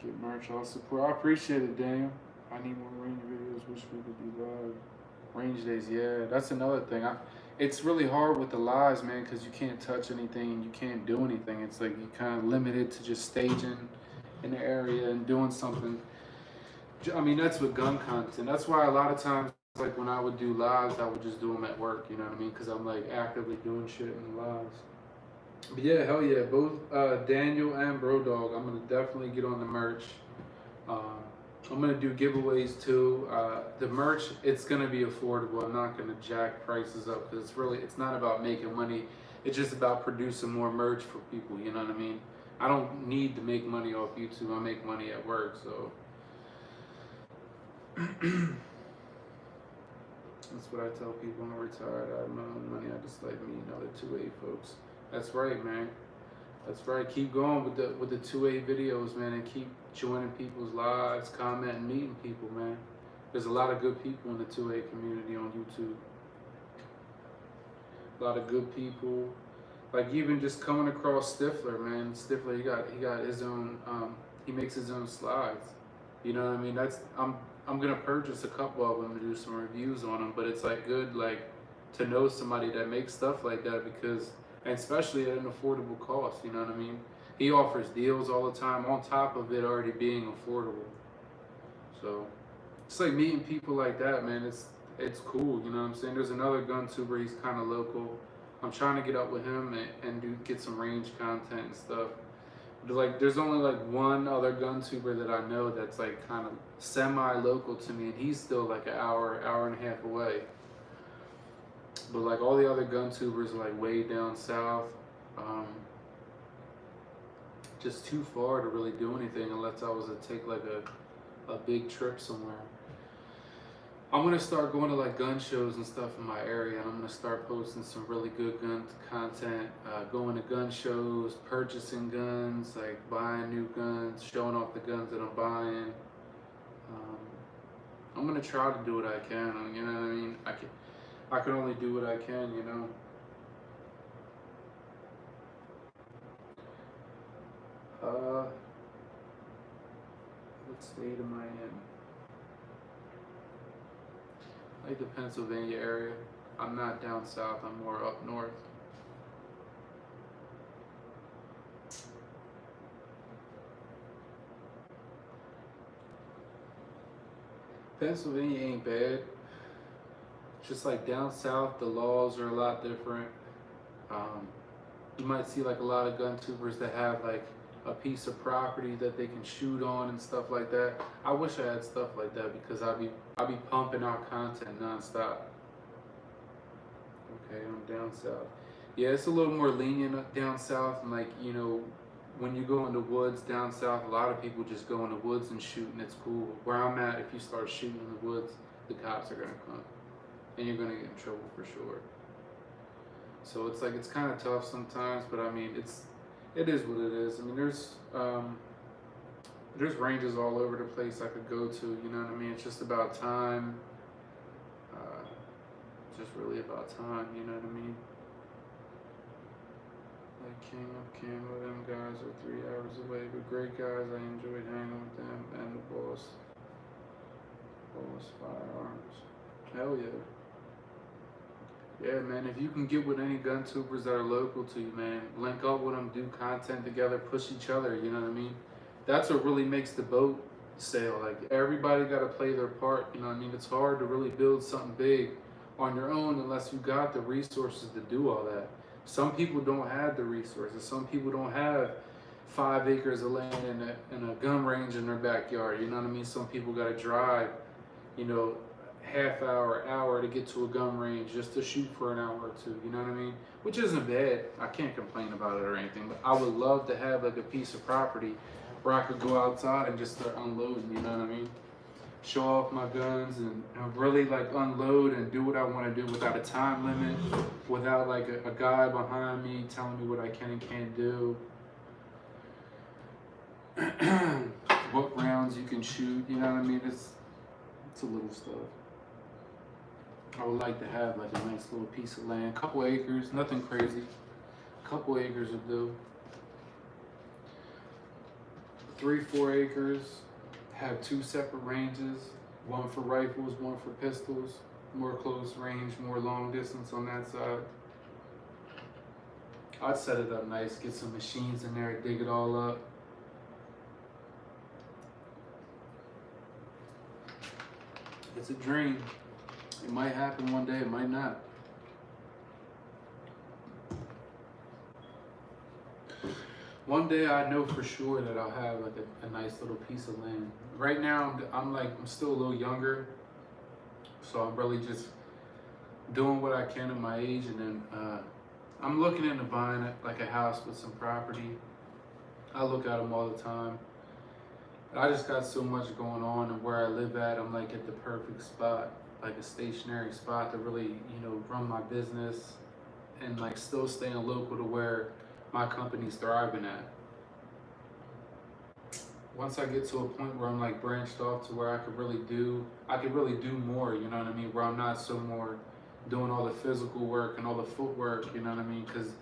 Get merch, all support. I appreciate it, Daniel. I need more range videos. Wish we could do live. Range days, yeah. That's another thing. It's really hard with the lives, man, because you can't touch anything and you can't do anything. It's like you're kind of limited to just staging in the area and doing something. I mean, that's with gun content. That's why a lot of times, like when I would do lives, I would just do them at work, you know what I mean? Because I'm like actively doing shit in the lives. But yeah, hell yeah, both Daniel and Bro Dog, I'm gonna definitely get on the merch. I'm gonna do giveaways too. The merch, it's gonna be affordable. I'm not gonna jack prices up because it's not about making money. It's just about producing more merch for people, you know what I mean? I don't need to make money off YouTube. I make money at work, so. That's what I tell people when I'm retired. I have my own money. I just like me and other 2A folks. That's right, man. That's right. Keep going with the 2A videos, man, and keep joining people's lives, commenting, meeting people, man. There's a lot of good people in the 2A community on YouTube. A lot of good people. Like even just coming across Stifler, man. Stifler, he got his own. He makes his own slides. You know what I mean? I'm gonna purchase a couple of them and do some reviews on them. But it's like good, like to know somebody that makes stuff like that because. And especially at an affordable cost, you know what I mean? He offers deals all the time on top of it already being affordable. So it's like meeting people like that, man. It's cool, you know what I'm saying? There's another GunTuber, he's kind of local. I'm trying to get up with him and get some range content and stuff. But like, there's only like one other GunTuber that I know that's like kind of semi-local to me, and he's still like an hour and a half away. But like all the other gun tubers are like way down south. Just too far to really do anything unless I was to take like a big trip somewhere. I'm gonna start going to like gun shows and stuff in my area, and I'm gonna start posting some really good gun content, going to gun shows, purchasing guns, like buying new guns, showing off the guns that I'm buying. I'm gonna try to do what I can, you know what I mean? I can only do what I can, you know. What state am I in? Like the Pennsylvania area. I'm not down south, I'm more up north. Pennsylvania ain't bad. Just like down south, the laws are a lot different. You might see like a lot of gun tubers that have like a piece of property that they can shoot on and stuff like that. I wish I had stuff like that because I'd be pumping out content nonstop. Okay, I'm down south. Yeah, it's a little more lenient down south, and like, you know, when you go in the woods down south, a lot of people just go in the woods and shoot, and it's cool. Where I'm at, if you start shooting in the woods, the cops are gonna come, and you're gonna get in trouble for sure. So it's like, it's kind of tough sometimes, but I mean, it is what it is. I mean, there's ranges all over the place I could go to, you know what I mean? It's just about time. Just really about time, you know what I mean? Like King of Canada, them guys are 3 hours away, but great guys, I enjoyed hanging with them, and the boss Firearms. Hell yeah. Yeah, man, if you can get with any gun tubers that are local to you, man, link up with them, do content together, push each other, you know what I mean? That's what really makes the boat sail. Like, everybody got to play their part, you know what I mean? It's hard to really build something big on your own unless you got the resources to do all that. Some people don't have the resources. Some people don't have 5 acres of land and a gun range in their backyard, you know what I mean? Some people got to drive, you know, hour to get to a gun range just to shoot for an hour or two, you know what I mean? Which isn't bad. I can't complain about it or anything, but I would love to have like a piece of property where I could go outside and just start unloading, you know what I mean? Show off my guns and really like unload and do what I want to do without a time limit, without like a guy behind me telling me what I can and can't do. What rounds you can shoot, you know what I mean? It's a little stuff. I would like to have like a nice little piece of land, couple acres, nothing crazy. Couple acres would do. 3-4 acres, have 2 separate ranges, one for rifles, one for pistols, more close range, more long distance on that side. I'd set it up nice, get some machines in there, dig it all up. It's a dream. It might happen one day, it might not. One day I know for sure that I'll have like a nice little piece of land. Right now, I'm still a little younger, so I'm really just doing what I can at my age, and then I'm looking into buying like a house with some property. I look at them all the time. I just got so much going on, and where I live at, I'm like at the perfect spot, like a stationary spot to really, you know, run my business and like still staying local to where my company's thriving at. Once I get to a point where I'm like branched off to where I could really do more, you know what I mean? Where I'm not so more doing all the physical work and all the footwork, you know what I mean? Because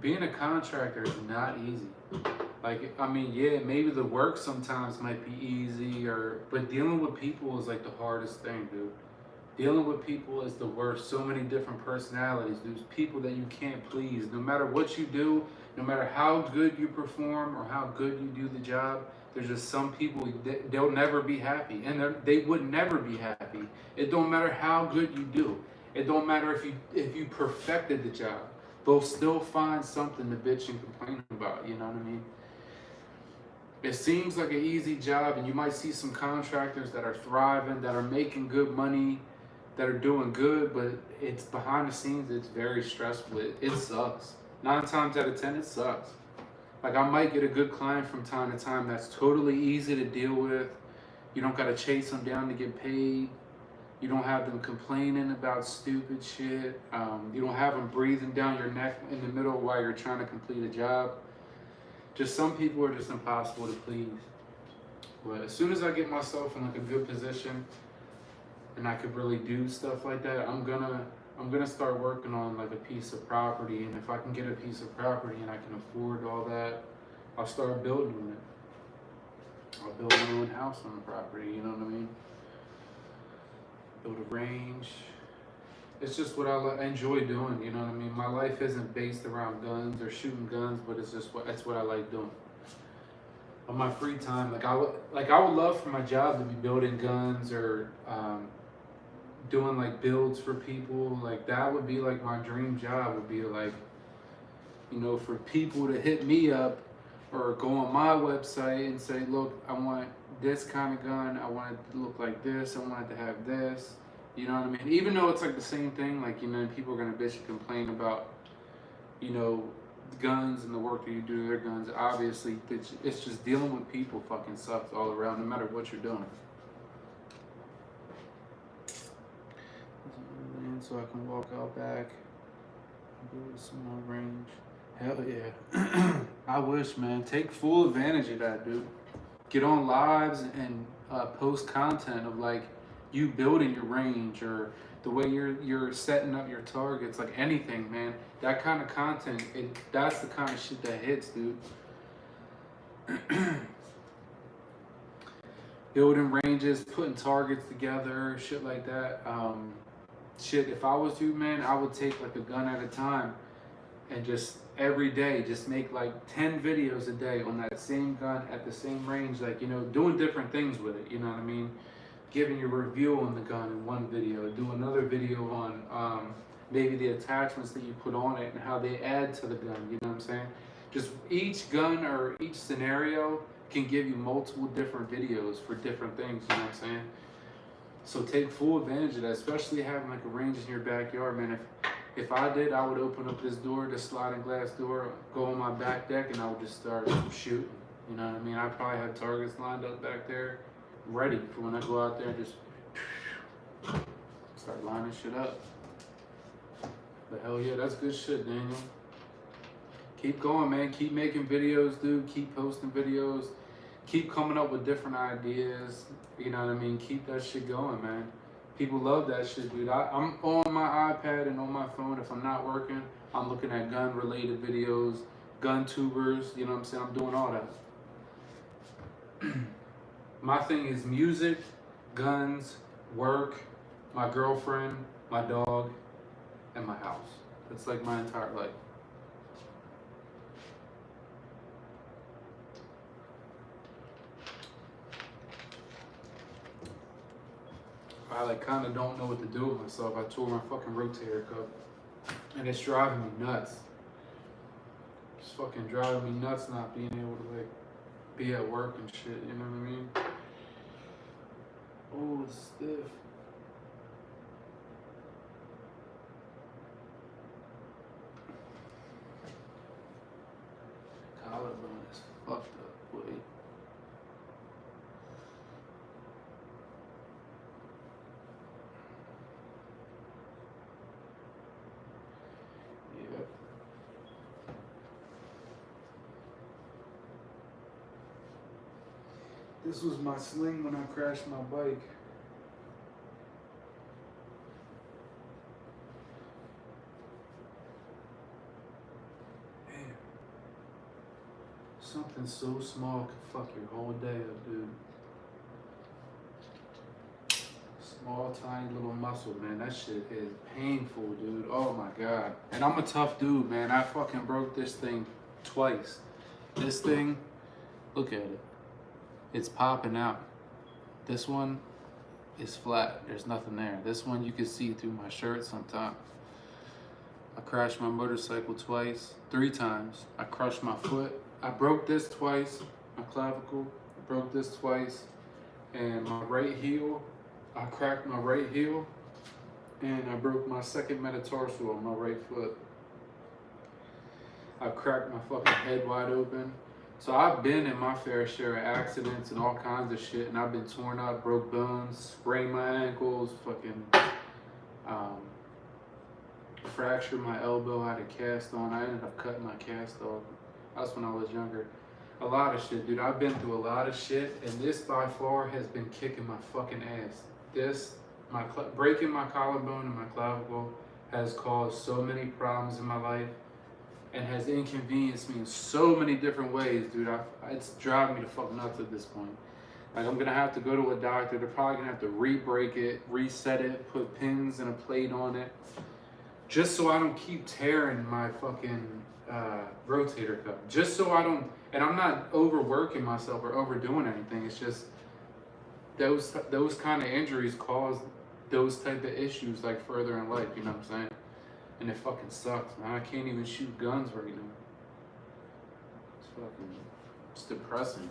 being a contractor is not easy. Like, I mean, yeah, maybe the work sometimes might be easy, but dealing with people is like the hardest thing, dude. Dealing with people is the worst. So many different personalities. There's people that you can't please. No matter what you do, no matter how good you perform or how good you do the job, there's just some people, they'll never be happy. And they would never be happy. It don't matter how good you do. It don't matter if you perfected the job. They'll still find something to bitch and complain about, you know what I mean? It seems like an easy job, and you might see some contractors that are thriving, that are making good money, that are doing good, but it's behind the scenes, it's very stressful. It sucks. 9 times out of 10, it sucks. Like, I might get a good client from time to time that's totally easy to deal with. You don't gotta chase them down to get paid. You don't have them complaining about stupid shit. You don't have them breathing down your neck in the middle while you're trying to complete a job. Just some people are just impossible to please. But as soon as I get myself in like a good position and I could really do stuff like that, I'm gonna start working on like a piece of property. And if I can get a piece of property and I can afford all that, I'll start building on it. I'll build my own house on the property, you know what I mean? Build a range. It's just what I enjoy doing, you know what I mean? My life isn't based around guns or shooting guns, but it's just that's what I like doing. On my free time, I would love for my job to be building guns or doing like builds for people. Like that would be like my dream job, would be like, you know, for people to hit me up or go on my website and say, look, I want this kind of gun, I want it to look like this, I want it to have this, you know what I mean? Even though it's like the same thing, like, you know, people are gonna bitch and complain about, you know, guns and the work that you do to their guns. Obviously, it's just dealing with people fucking sucks all around, no matter what you're doing. So I can walk out back and do some more range. Hell yeah. I wish, man. Take full advantage of that, dude. Get on lives and post content of like you building your range or the way you're setting up your targets, like anything, man. That kind of content, that's the kind of shit that hits, dude. Building ranges, putting targets together, shit like that. Shit, if I was you, man, I would take like a gun at a time and just every day, just make like 10 videos a day on that same gun at the same range, like, you know, doing different things with it, you know what I mean? Giving your review on the gun in one video, do another video on maybe the attachments that you put on it and how they add to the gun, you know what I'm saying? Just each gun or each scenario can give you multiple different videos for different things, you know what I'm saying? So take full advantage of that, especially having like a range in your backyard, man. If I did, I would open up this door, this sliding glass door, go on my back deck, and I would just start shooting. You know what I mean? I probably have targets lined up back there, ready for when I go out there and just start lining shit up. But hell yeah, that's good shit, Daniel. Keep going, man. Keep making videos, dude. Keep posting videos. Keep coming up with different ideas. You know what I mean? Keep that shit going, man. People love that shit, dude. I'm on my iPad and on my phone. If I'm not working, I'm looking at gun-related videos, GUNTUBERs, you know what I'm saying? I'm doing all that. My thing is music, guns, work, my girlfriend, my dog, and my house. That's like my entire life. I like kind of don't know what to do with myself. I tore my fucking rotator cuff, and it's driving me nuts. It's fucking driving me nuts not being able to like be at work and shit. You know what I mean? Oh, it's stiff. Collarbone is fucked up, boy. This was my sling when I crashed my bike. Man, something so small could fuck your whole day up, dude. Small, tiny little muscle, man. That shit is painful, dude. Oh my God. And I'm a tough dude, man. I fucking broke this thing twice. This thing, look at it. It's popping out. This one is flat. There's nothing there. This one you can see through my shirt sometimes. I crashed my motorcycle twice, 3 times. I crushed my foot. I broke this twice, my clavicle. I broke this twice. And my right heel, I cracked my right heel. and I broke my second metatarsal on my right foot. I cracked my fucking head wide open. So I've been in my fair share of accidents and all kinds of shit, and I've been torn up, broke bones, sprained my ankles, fucking fractured my elbow, had a cast on. I ended up cutting my cast off. That's when I was younger. A lot of shit, dude. I've been through a lot of shit, and this by far has been kicking my fucking ass. Breaking my collarbone and my clavicle has caused so many problems in my life and has inconvenienced me in so many different ways, dude. It's driving me to fuck nuts at this point. Like, I'm gonna have to go to a doctor. They're probably gonna have to re-break it, reset it, put pins and a plate on it, just so I don't keep tearing my fucking rotator cuff. Just so I don't, and I'm not overworking myself or overdoing anything. It's just those kind of injuries cause those type of issues like further in life, you know what I'm saying? And it fucking sucks, man. I can't even shoot guns right now. It's depressing.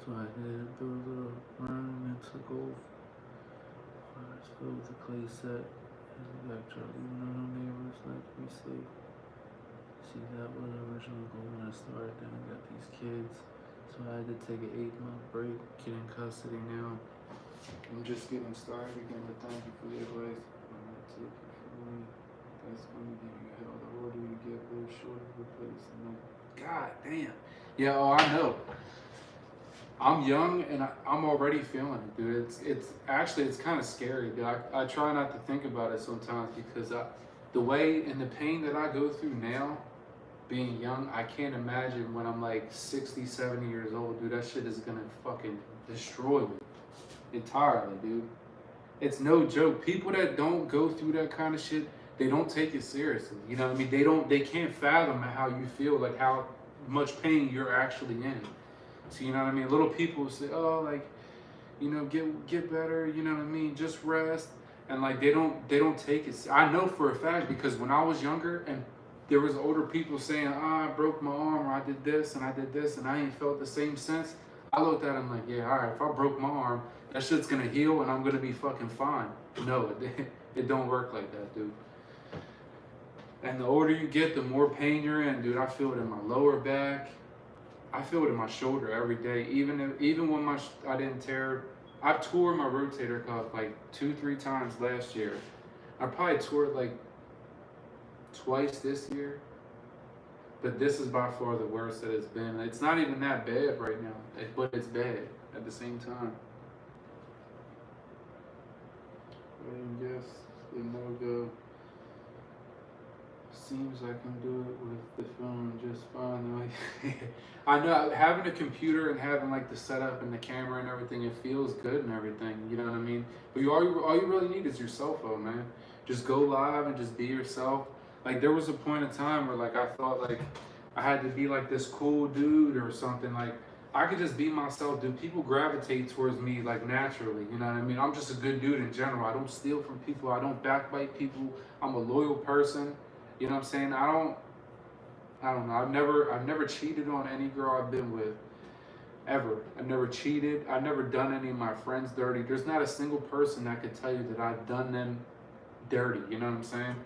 So I did a little run and took off. I filled the clay set as a backdrop, even though no neighbors like to be safe. See, that was the original goal when I started. Then I got these kids. So I had to take an 8-month break, get in custody now. I'm just getting started again, but thank you for the advice. I'm not taking it from me. That's going to give you hell. The order you get both short of replacing. God damn. Yeah, oh, I know. I'm young and I'm already feeling it, dude. It's kind of scary, dude. I try not to think about it sometimes because the way and the pain that I go through now, being young, I can't imagine when I'm like 60, 70 years old, dude. That shit is gonna fucking destroy me entirely, dude. It's no joke. People that don't go through that kind of shit, they don't take it seriously. You know what I mean? They can't fathom how you feel, like how much pain you're actually in. So you know what I mean? Little people say, oh, like, you know, get better, you know what I mean? Just rest. And like they don't take it. I know for a fact because when I was younger and there was older people saying, I broke my arm or I did this and I ain't felt the same sense. I looked at them like, yeah, all right, if I broke my arm, that shit's gonna heal and I'm gonna be fucking fine. No, it don't work like that, dude. And the older you get, the more pain you're in, dude. I feel it in my lower back. I feel it in my shoulder every day. Even when I didn't tear, I tore my rotator cuff like 2-3 times last year. I probably tore it like twice this year, but this is by far the worst that it's been. It's not even that bad right now, but it's bad at the same time. I guess the no-go. Seems I can do it with the phone just fine. Like, I know having a computer and having like the setup and the camera and everything, it feels good and everything. You know what I mean? But all you really need is your cell phone, man. Just go live and just be yourself. Like there was a point in time where like I thought like I had to be like this cool dude or something. Like I could just be myself, dude. People gravitate towards me like naturally. You know what I mean? I'm just a good dude in general. I don't steal from people. I don't backbite people. I'm a loyal person. You know what I'm saying? I don't know. I've never cheated on any girl I've been with, ever. I've never cheated. I've never done any of my friends dirty. There's not a single person that could tell you that I've done them dirty. You know what I'm saying?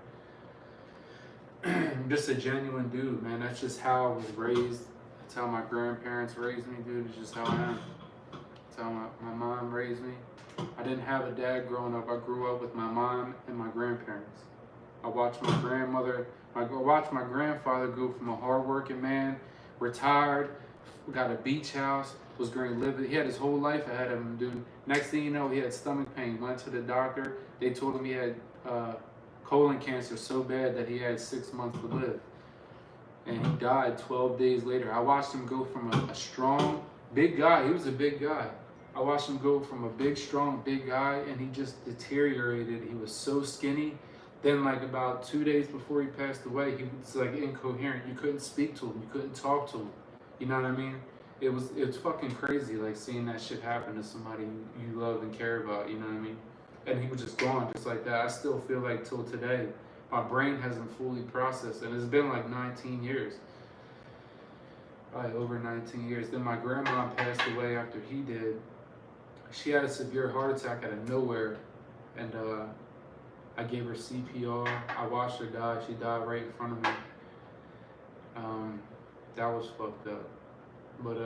I'm just a genuine dude, man. That's just how I was raised. That's how my grandparents raised me, dude. It's just how I am. That's how my mom raised me. I didn't have a dad growing up. I grew up with my mom and my grandparents. I watched my grandfather go from a hardworking man, retired, got a beach house, was going to live. He had his whole life ahead of him, dude. Next thing you know, he had stomach pain. Went to the doctor. They told him he had colon cancer so bad that he had 6 months to live. And he died 12 days later. I watched him go from a strong, big guy. He was a big guy. I watched him go from a big, strong, big guy, and he just deteriorated. He was so skinny. Then like about 2 days before he passed away, he was like incoherent. You couldn't speak to him. You couldn't talk to him. You know what I mean? It's fucking crazy like seeing that shit happen to somebody you love and care about, you know what I mean? And he was just gone just like that. I still feel like till today, my brain hasn't fully processed, and it's been like 19 years. Probably over 19 years. Then my grandma passed away after he did. She had a severe heart attack out of nowhere, and I gave her CPR. I watched her die. She died right in front of me. That was fucked up. But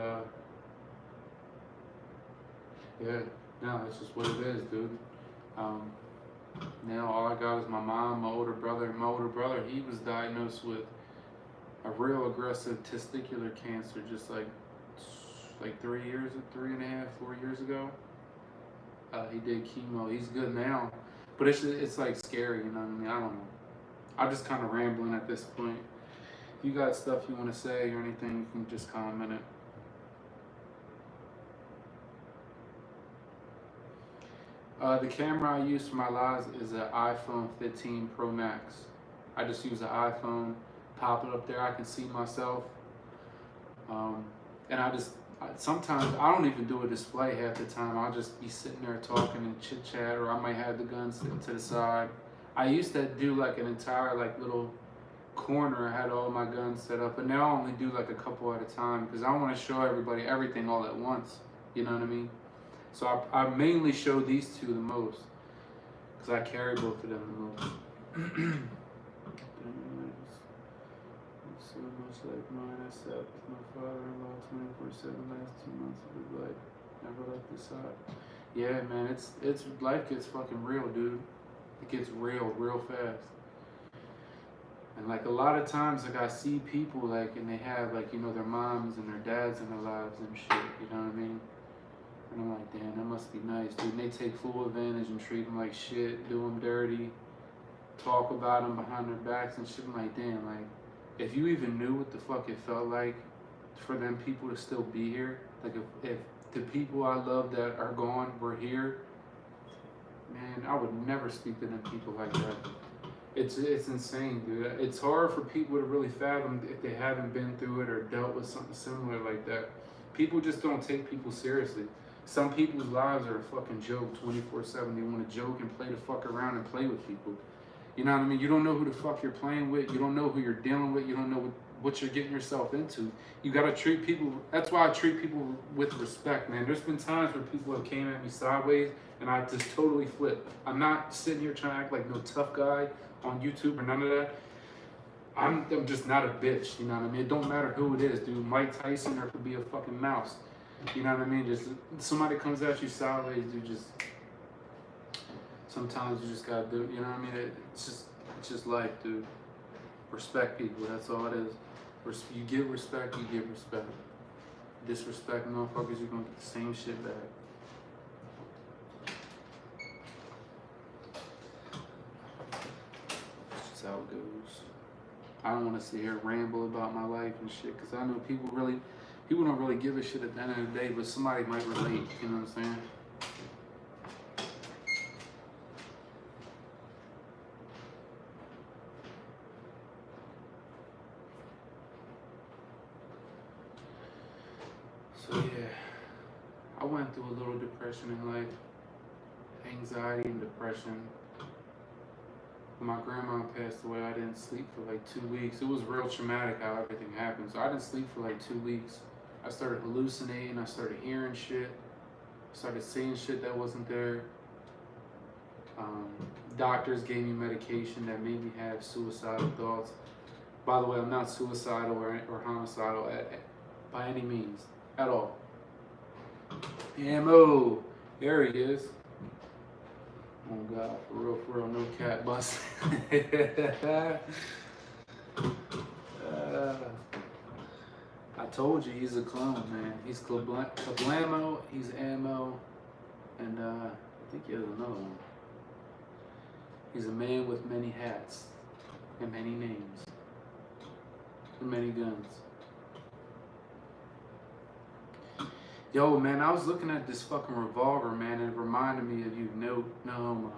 yeah, no, it's just what it is, dude. Now all I got is my mom, my older brother. My older brother, he was diagnosed with a real aggressive testicular cancer just like 3 years, 3.5, 4 years ago. He did chemo. He's good now, but it's like scary, you know what I mean? I don't know. I'm just kind of rambling at this point. If you got stuff you want to say or anything, you can just comment it. The camera I use for my lives is an iPhone 15 Pro Max. I just use an iPhone, pop it up there. I can see myself, and sometimes I don't even do a display half the time. I'll just be sitting there talking and chit chat, or I might have the gun sitting to the side. I used to do like an entire like little corner. I had all my guns set up, but now I only do like a couple at a time because I want to show everybody everything all at once. You know what I mean? So I mainly show these two the most because I carry both of them the most. So much like mine, I sat with my father-in-law 24/7 last 2 months of his life. Never left his side. Yeah, man, it's life gets fucking real, dude. It gets real fast. And like a lot of times, like I see people like, and they have like, you know, their moms and their dads in their lives and shit. You know what I mean? And I'm like, damn, that must be nice, dude. And they take full advantage and treat them like shit, do them dirty, talk about them behind their backs and shit. I'm like, damn, like, if you even knew what the fuck it felt like for them people to still be here, like if the people I love that are gone were here, man, I would never speak to them people like that. It's insane, dude. It's hard for people to really fathom if they haven't been through it or dealt with something similar like that. People just don't take people seriously. Some people's lives are a fucking joke 24/7. They want to joke and play the fuck around and play with people. You know what I mean? You don't know who the fuck you're playing with. You don't know who you're dealing with. You don't know what you're getting yourself into. You gotta treat people. That's why I treat people with respect, man. There's been times where people have came at me sideways and I just totally flipped. I'm not sitting here trying to act like no tough guy on YouTube or none of that. I'm just not a bitch. You know what I mean? It don't matter who it is, dude. Mike Tyson or it could be a fucking mouse. You know what I mean? Just somebody comes at you sideways, dude. Just sometimes you just gotta do. You know what I mean? It's just life, dude. Respect people. That's all it is. You give respect, you give respect. Disrespect motherfuckers, you're gonna get the same shit back. That's just how it goes. I don't want to sit here ramble about my life and shit, because I know people don't really give a shit at the end of the day, but somebody might relate, you know what I'm saying? So yeah, I went through a little depression in life, anxiety and depression. When my grandma passed away, I didn't sleep for like 2 weeks. It was real traumatic how everything happened. So I didn't sleep for like 2 weeks. I started hallucinating, I started hearing shit, started seeing shit that wasn't there. Doctors gave me medication that made me have suicidal thoughts. By the way, I'm not suicidal or homicidal by any means, at all. Ammo, there he is. Oh God, for real, no cat bust. I told you he's a clone, man. He's Kablamo, he's Ammo, and I think he has another one. He's a man with many hats and many names and many guns. Yo, man, I was looking at this fucking revolver, man, and it reminded me of you. No homo.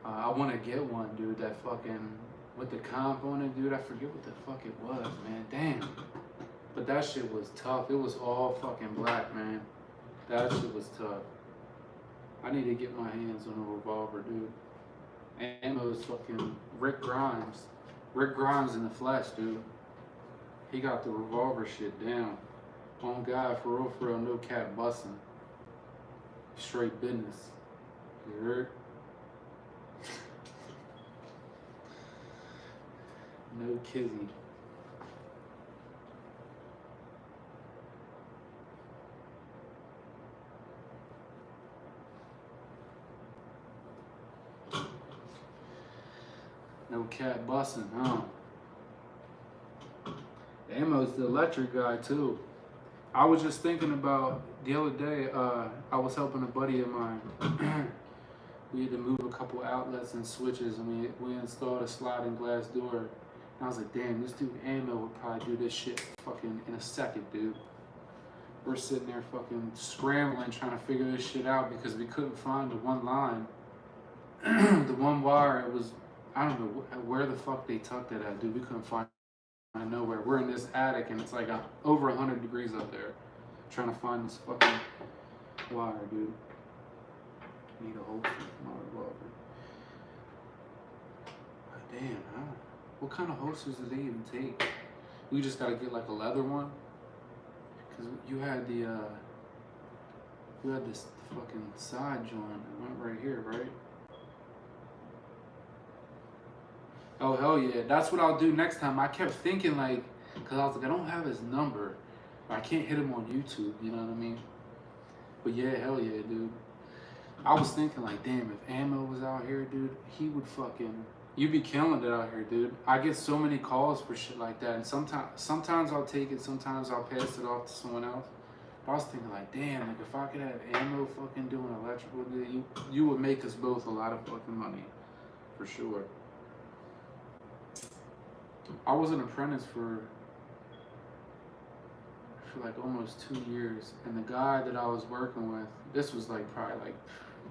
I want to get one, dude. That fucking with the comp on it, dude. I forget what the fuck it was, man. Damn. But that shit was tough. It was all fucking black, man. That shit was tough. I need to get my hands on a revolver, dude. Ammo is fucking Rick Grimes. Rick Grimes in the flesh, dude. He got the revolver shit down. Oh God, for real, no cat busting. Straight business. You heard? No kizzy. No cat busting, huh? Ammo's the electric guy too. I was just thinking about the other day, I was helping a buddy of mine. We had to move a couple outlets and switches, and we installed a sliding glass door. And I was like, damn, this dude Ammo would probably do this shit fucking in a second, dude. We're sitting there fucking scrambling trying to figure this shit out because we couldn't find the one line. The one wire, it was, I don't know where the fuck they tucked it at, dude. We couldn't find it out of nowhere. We're in this attic and it's like over 100 degrees up there. Trying to find this fucking wire, dude. Need a holster for my revolver. But damn, huh? What kind of holsters do they even take? We just gotta get like a leather one. Cause you had the you had this fucking side joint that went right here, right? Oh hell yeah, that's what I'll do next time. I kept thinking like, cause I was like, I don't have his number. I can't hit him on YouTube, you know what I mean? But yeah, hell yeah, dude. I was thinking like, damn, if Ammo was out here, dude, he would fucking, you'd be killing it out here, dude. I get so many calls for shit like that, and sometimes I'll take it, sometimes I'll pass it off to someone else. But I was thinking like, damn, like if I could have Ammo fucking doing electrical, dude, you would make us both a lot of fucking money, for sure. I was an apprentice for like almost 2 years, and the guy that I was working with, this was like probably like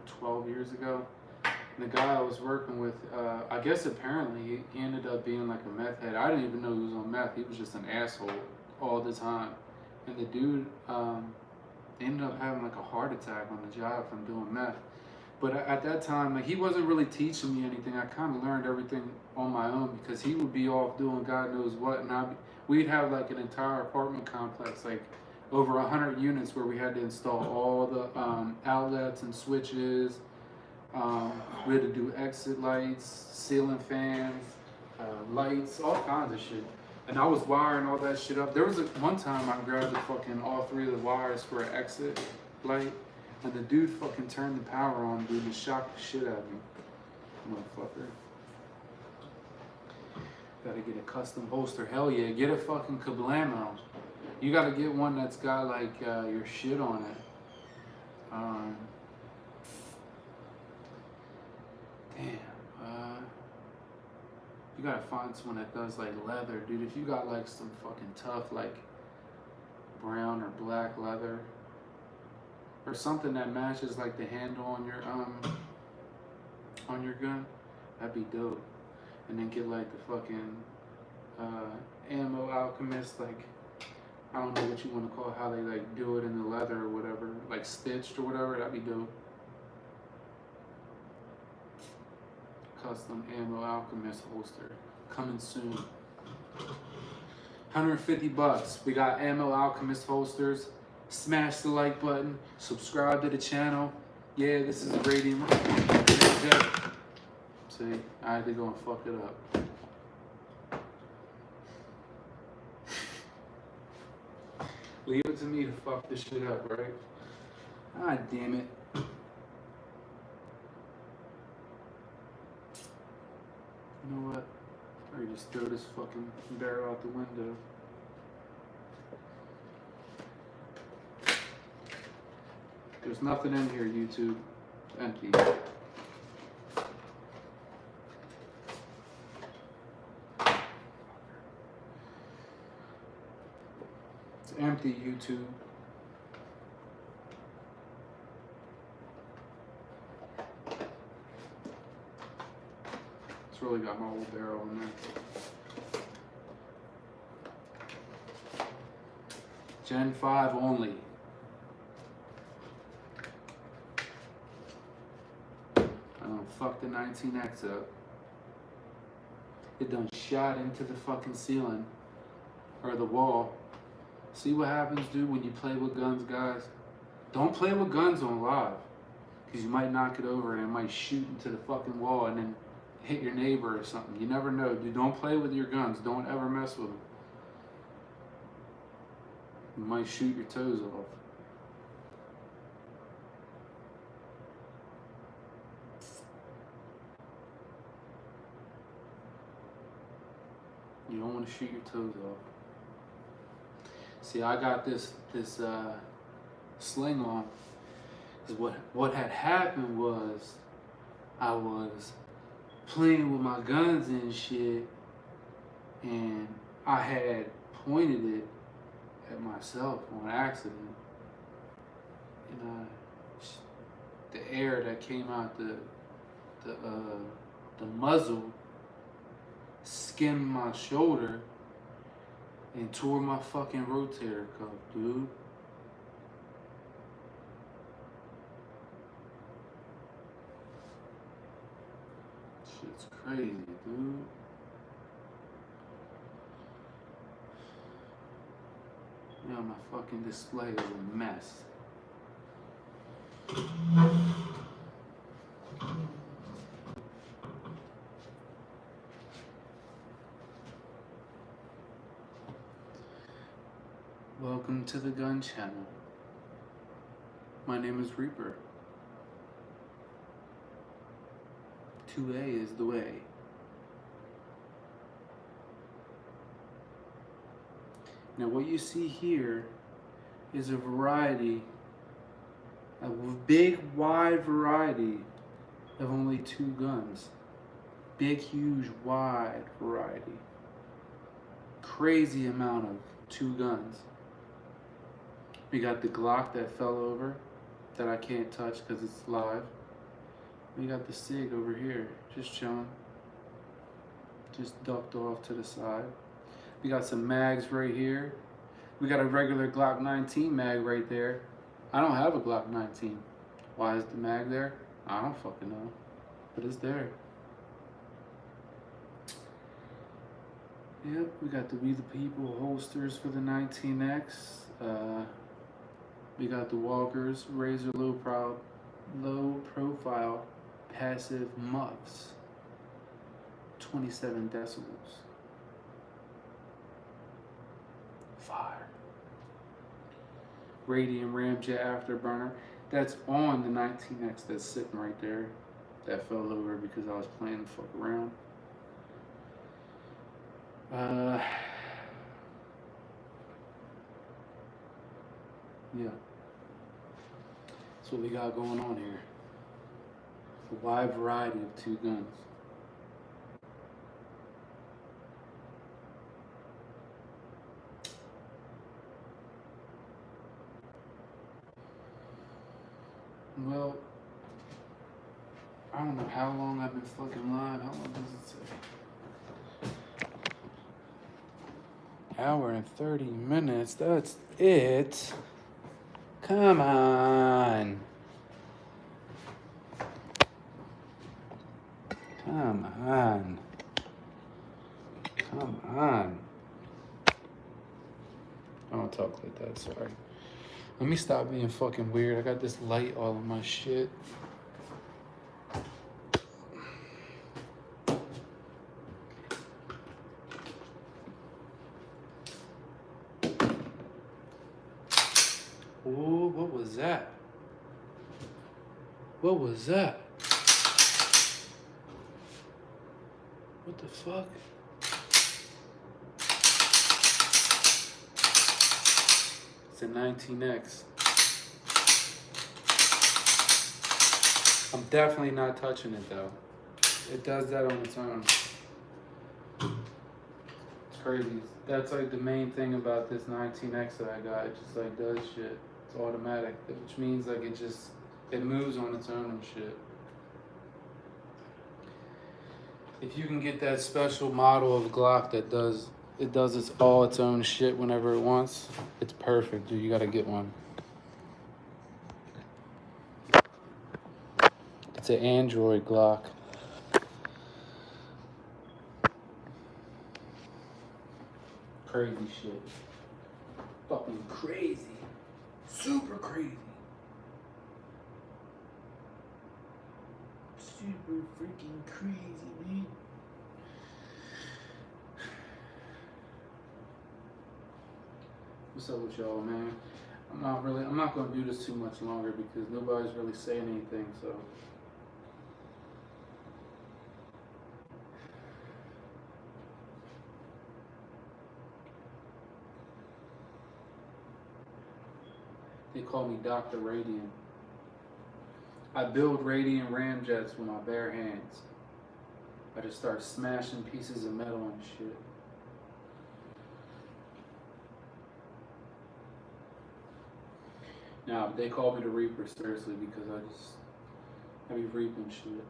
12 years ago, and the guy I was working with, I guess apparently he ended up being like a meth head. I didn't even know he was on meth. He was just an asshole all the time, and the dude ended up having like a heart attack on the job from doing meth. But at that time, like, he wasn't really teaching me anything. I kind of learned everything on my own because he would be off doing God knows what, and we'd have like an entire apartment complex, like over 100 units, where we had to install all the outlets and switches. We had to do exit lights, ceiling fans, lights, all kinds of shit. And I was wiring all that shit up. There was one time I grabbed all 3 of the wires for an exit light. And the dude fucking turned the power on, dude, and shocked the shit out of me. Motherfucker. Gotta get a custom holster. Hell yeah, get a fucking kablamo. You gotta get one that's got like your shit on it. You gotta find someone that does like leather, dude. If you got like some fucking tough like brown or black leather, or something that matches like the handle on your gun, that'd be dope. And then get like the fucking Ammo Alchemist, like, I don't know what you want to call it, how they like do it in the leather or whatever, like stitched or whatever, that'd be dope. Custom Ammo Alchemist holster coming soon. $150. We got Ammo Alchemist holsters. Smash the like button, subscribe to the channel. Yeah, this is Radiant. See, I had to go and fuck it up. Leave it to me to fuck this shit up, right? Ah, damn it. You know what? Or just throw this fucking barrel out the window. There's nothing in here, YouTube. Empty. It's empty, YouTube. It's really got my old barrel in there. Gen 5 only. Fuck the 19X up. It done shot into the fucking ceiling or the wall. See what happens, dude, when you play with guns, guys? Don't play with guns on live. Because you might knock it over and it might shoot into the fucking wall and then hit your neighbor or something. You never know, dude. Don't play with your guns. Don't ever mess with them. You might shoot your toes off. You don't want to shoot your toes off. See, I got this sling on. Because what had happened was I was playing with my guns and shit, and I had pointed it at myself on accident, and the air that came out the muzzle skimmed my shoulder and tore my fucking rotator cuff, dude. Shit's crazy, dude. Yeah, my fucking display is a mess. Welcome to the Gun Channel. My name is Reaper. 2A is the way. Now what you see here is a variety, a big wide variety of only 2 guns. Big, huge, wide variety. Crazy amount of 2 guns. We got the Glock that fell over, that I can't touch because it's live. We got the SIG over here, just chilling. Just ducked off to the side. We got some mags right here. We got a regular Glock 19 mag right there. I don't have a Glock 19. Why is the mag there? I don't fucking know, but it's there. Yep, we got the We the People holsters for the 19X. We got the Walkers Razor low profile passive muffs. 27 decibels. Fire. Radium Ramjet afterburner. That's on the 19X that's sitting right there. That fell over because I was playing the fuck around. Yeah. That's what we got going on here. A wide variety of 2 guns. Well, I don't know how long I've been fucking live. How long does it say? Hour and 30 minutes. That's it. Come on. Come on. Come on. I don't talk like that, sorry. Let me stop being fucking weird. I got this light all in my shit. Ooh, what was that? What was that? What the fuck? It's a 19X. I'm definitely not touching it though. It does that on its own. It's crazy. That's like the main thing about this 19X that I got. It just like does shit. It's automatic, which means like it moves on its own and shit. If you can get that special model of Glock that does all its own shit whenever it wants, it's perfect, dude. You gotta get one. It's an Android Glock. Crazy shit. Fucking crazy. Super crazy. super freaking crazy, man. What's up with y'all, man? I'm not gonna do this too much longer because nobody's really saying anything, so. They call me Dr. Radiant. I build radiant ramjets with my bare hands. I just start smashing pieces of metal and shit. Now, they call me the Reaper, seriously, because I be reaping shit.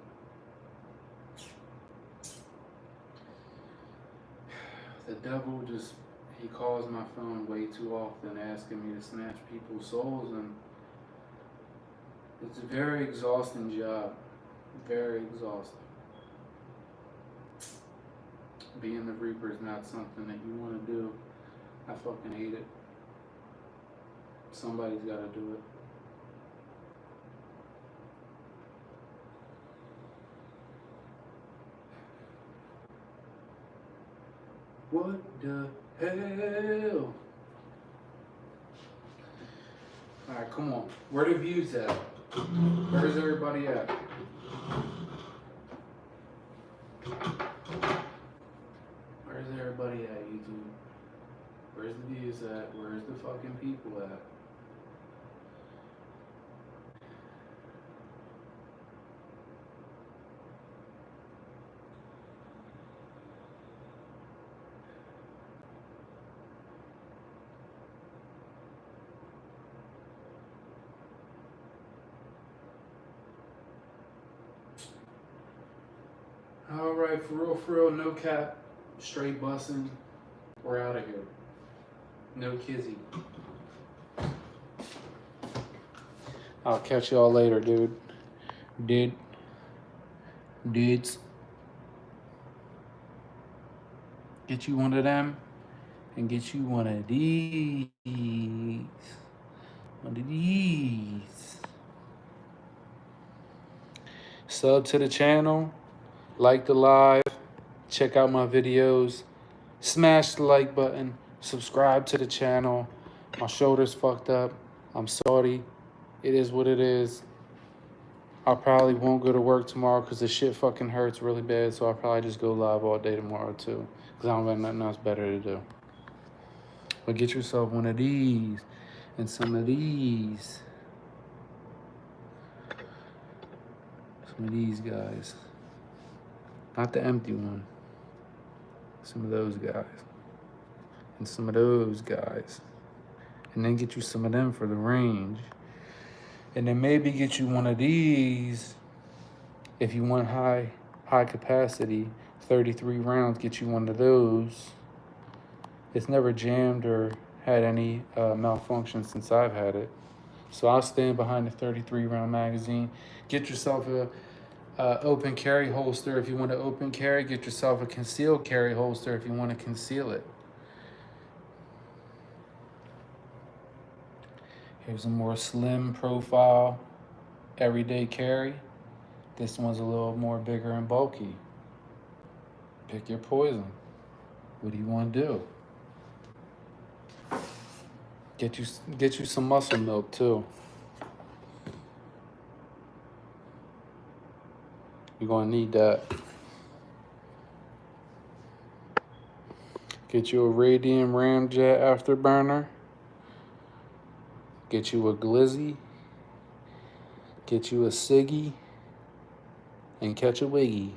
The devil just, he calls my phone way too often asking me to snatch people's souls, and it's a very exhausting job. Very exhausting. Being the Reaper is not something that you want to do. I fucking hate it. Somebody's got to do it. What the hell? Alright, come on. Where the views at? Where's everybody at? Where's everybody at, YouTube? Where's the views at? Where's the fucking people at? Alright, for real, no cap. Straight bussing. We're out of here. No kizzy. I'll catch y'all later, dude. Dudes. Get you one of them and get you one of these. One of these. Sub to the channel. Like the live, check out my videos, smash the like button, subscribe to the channel. My shoulder's fucked up. I'm sorry. It is what it is. I probably won't go to work tomorrow because the shit fucking hurts really bad, so I'll probably just go live all day tomorrow too because I don't have nothing else better to do. But get yourself one of these and some of these. Some of these guys. Not the empty one. Some of those guys. And some of those guys. And then get you some of them for the range. And then maybe get you one of these if you want high capacity. 33 rounds, get you one of those. It's never jammed or had any malfunction since I've had it. So I'll stand behind the 33 round magazine. Get yourself a open carry holster if you want to open carry. Get yourself a concealed carry holster if you want to conceal it. Here's a more slim profile everyday carry. This one's a little more bigger and bulky. Pick your poison. What do you want to do? Get you some muscle milk too. You're gonna need that. Get you a Radiant Ramjet Afterburner. Get you a Glizzy. Get you a Siggy. And catch a Wiggy.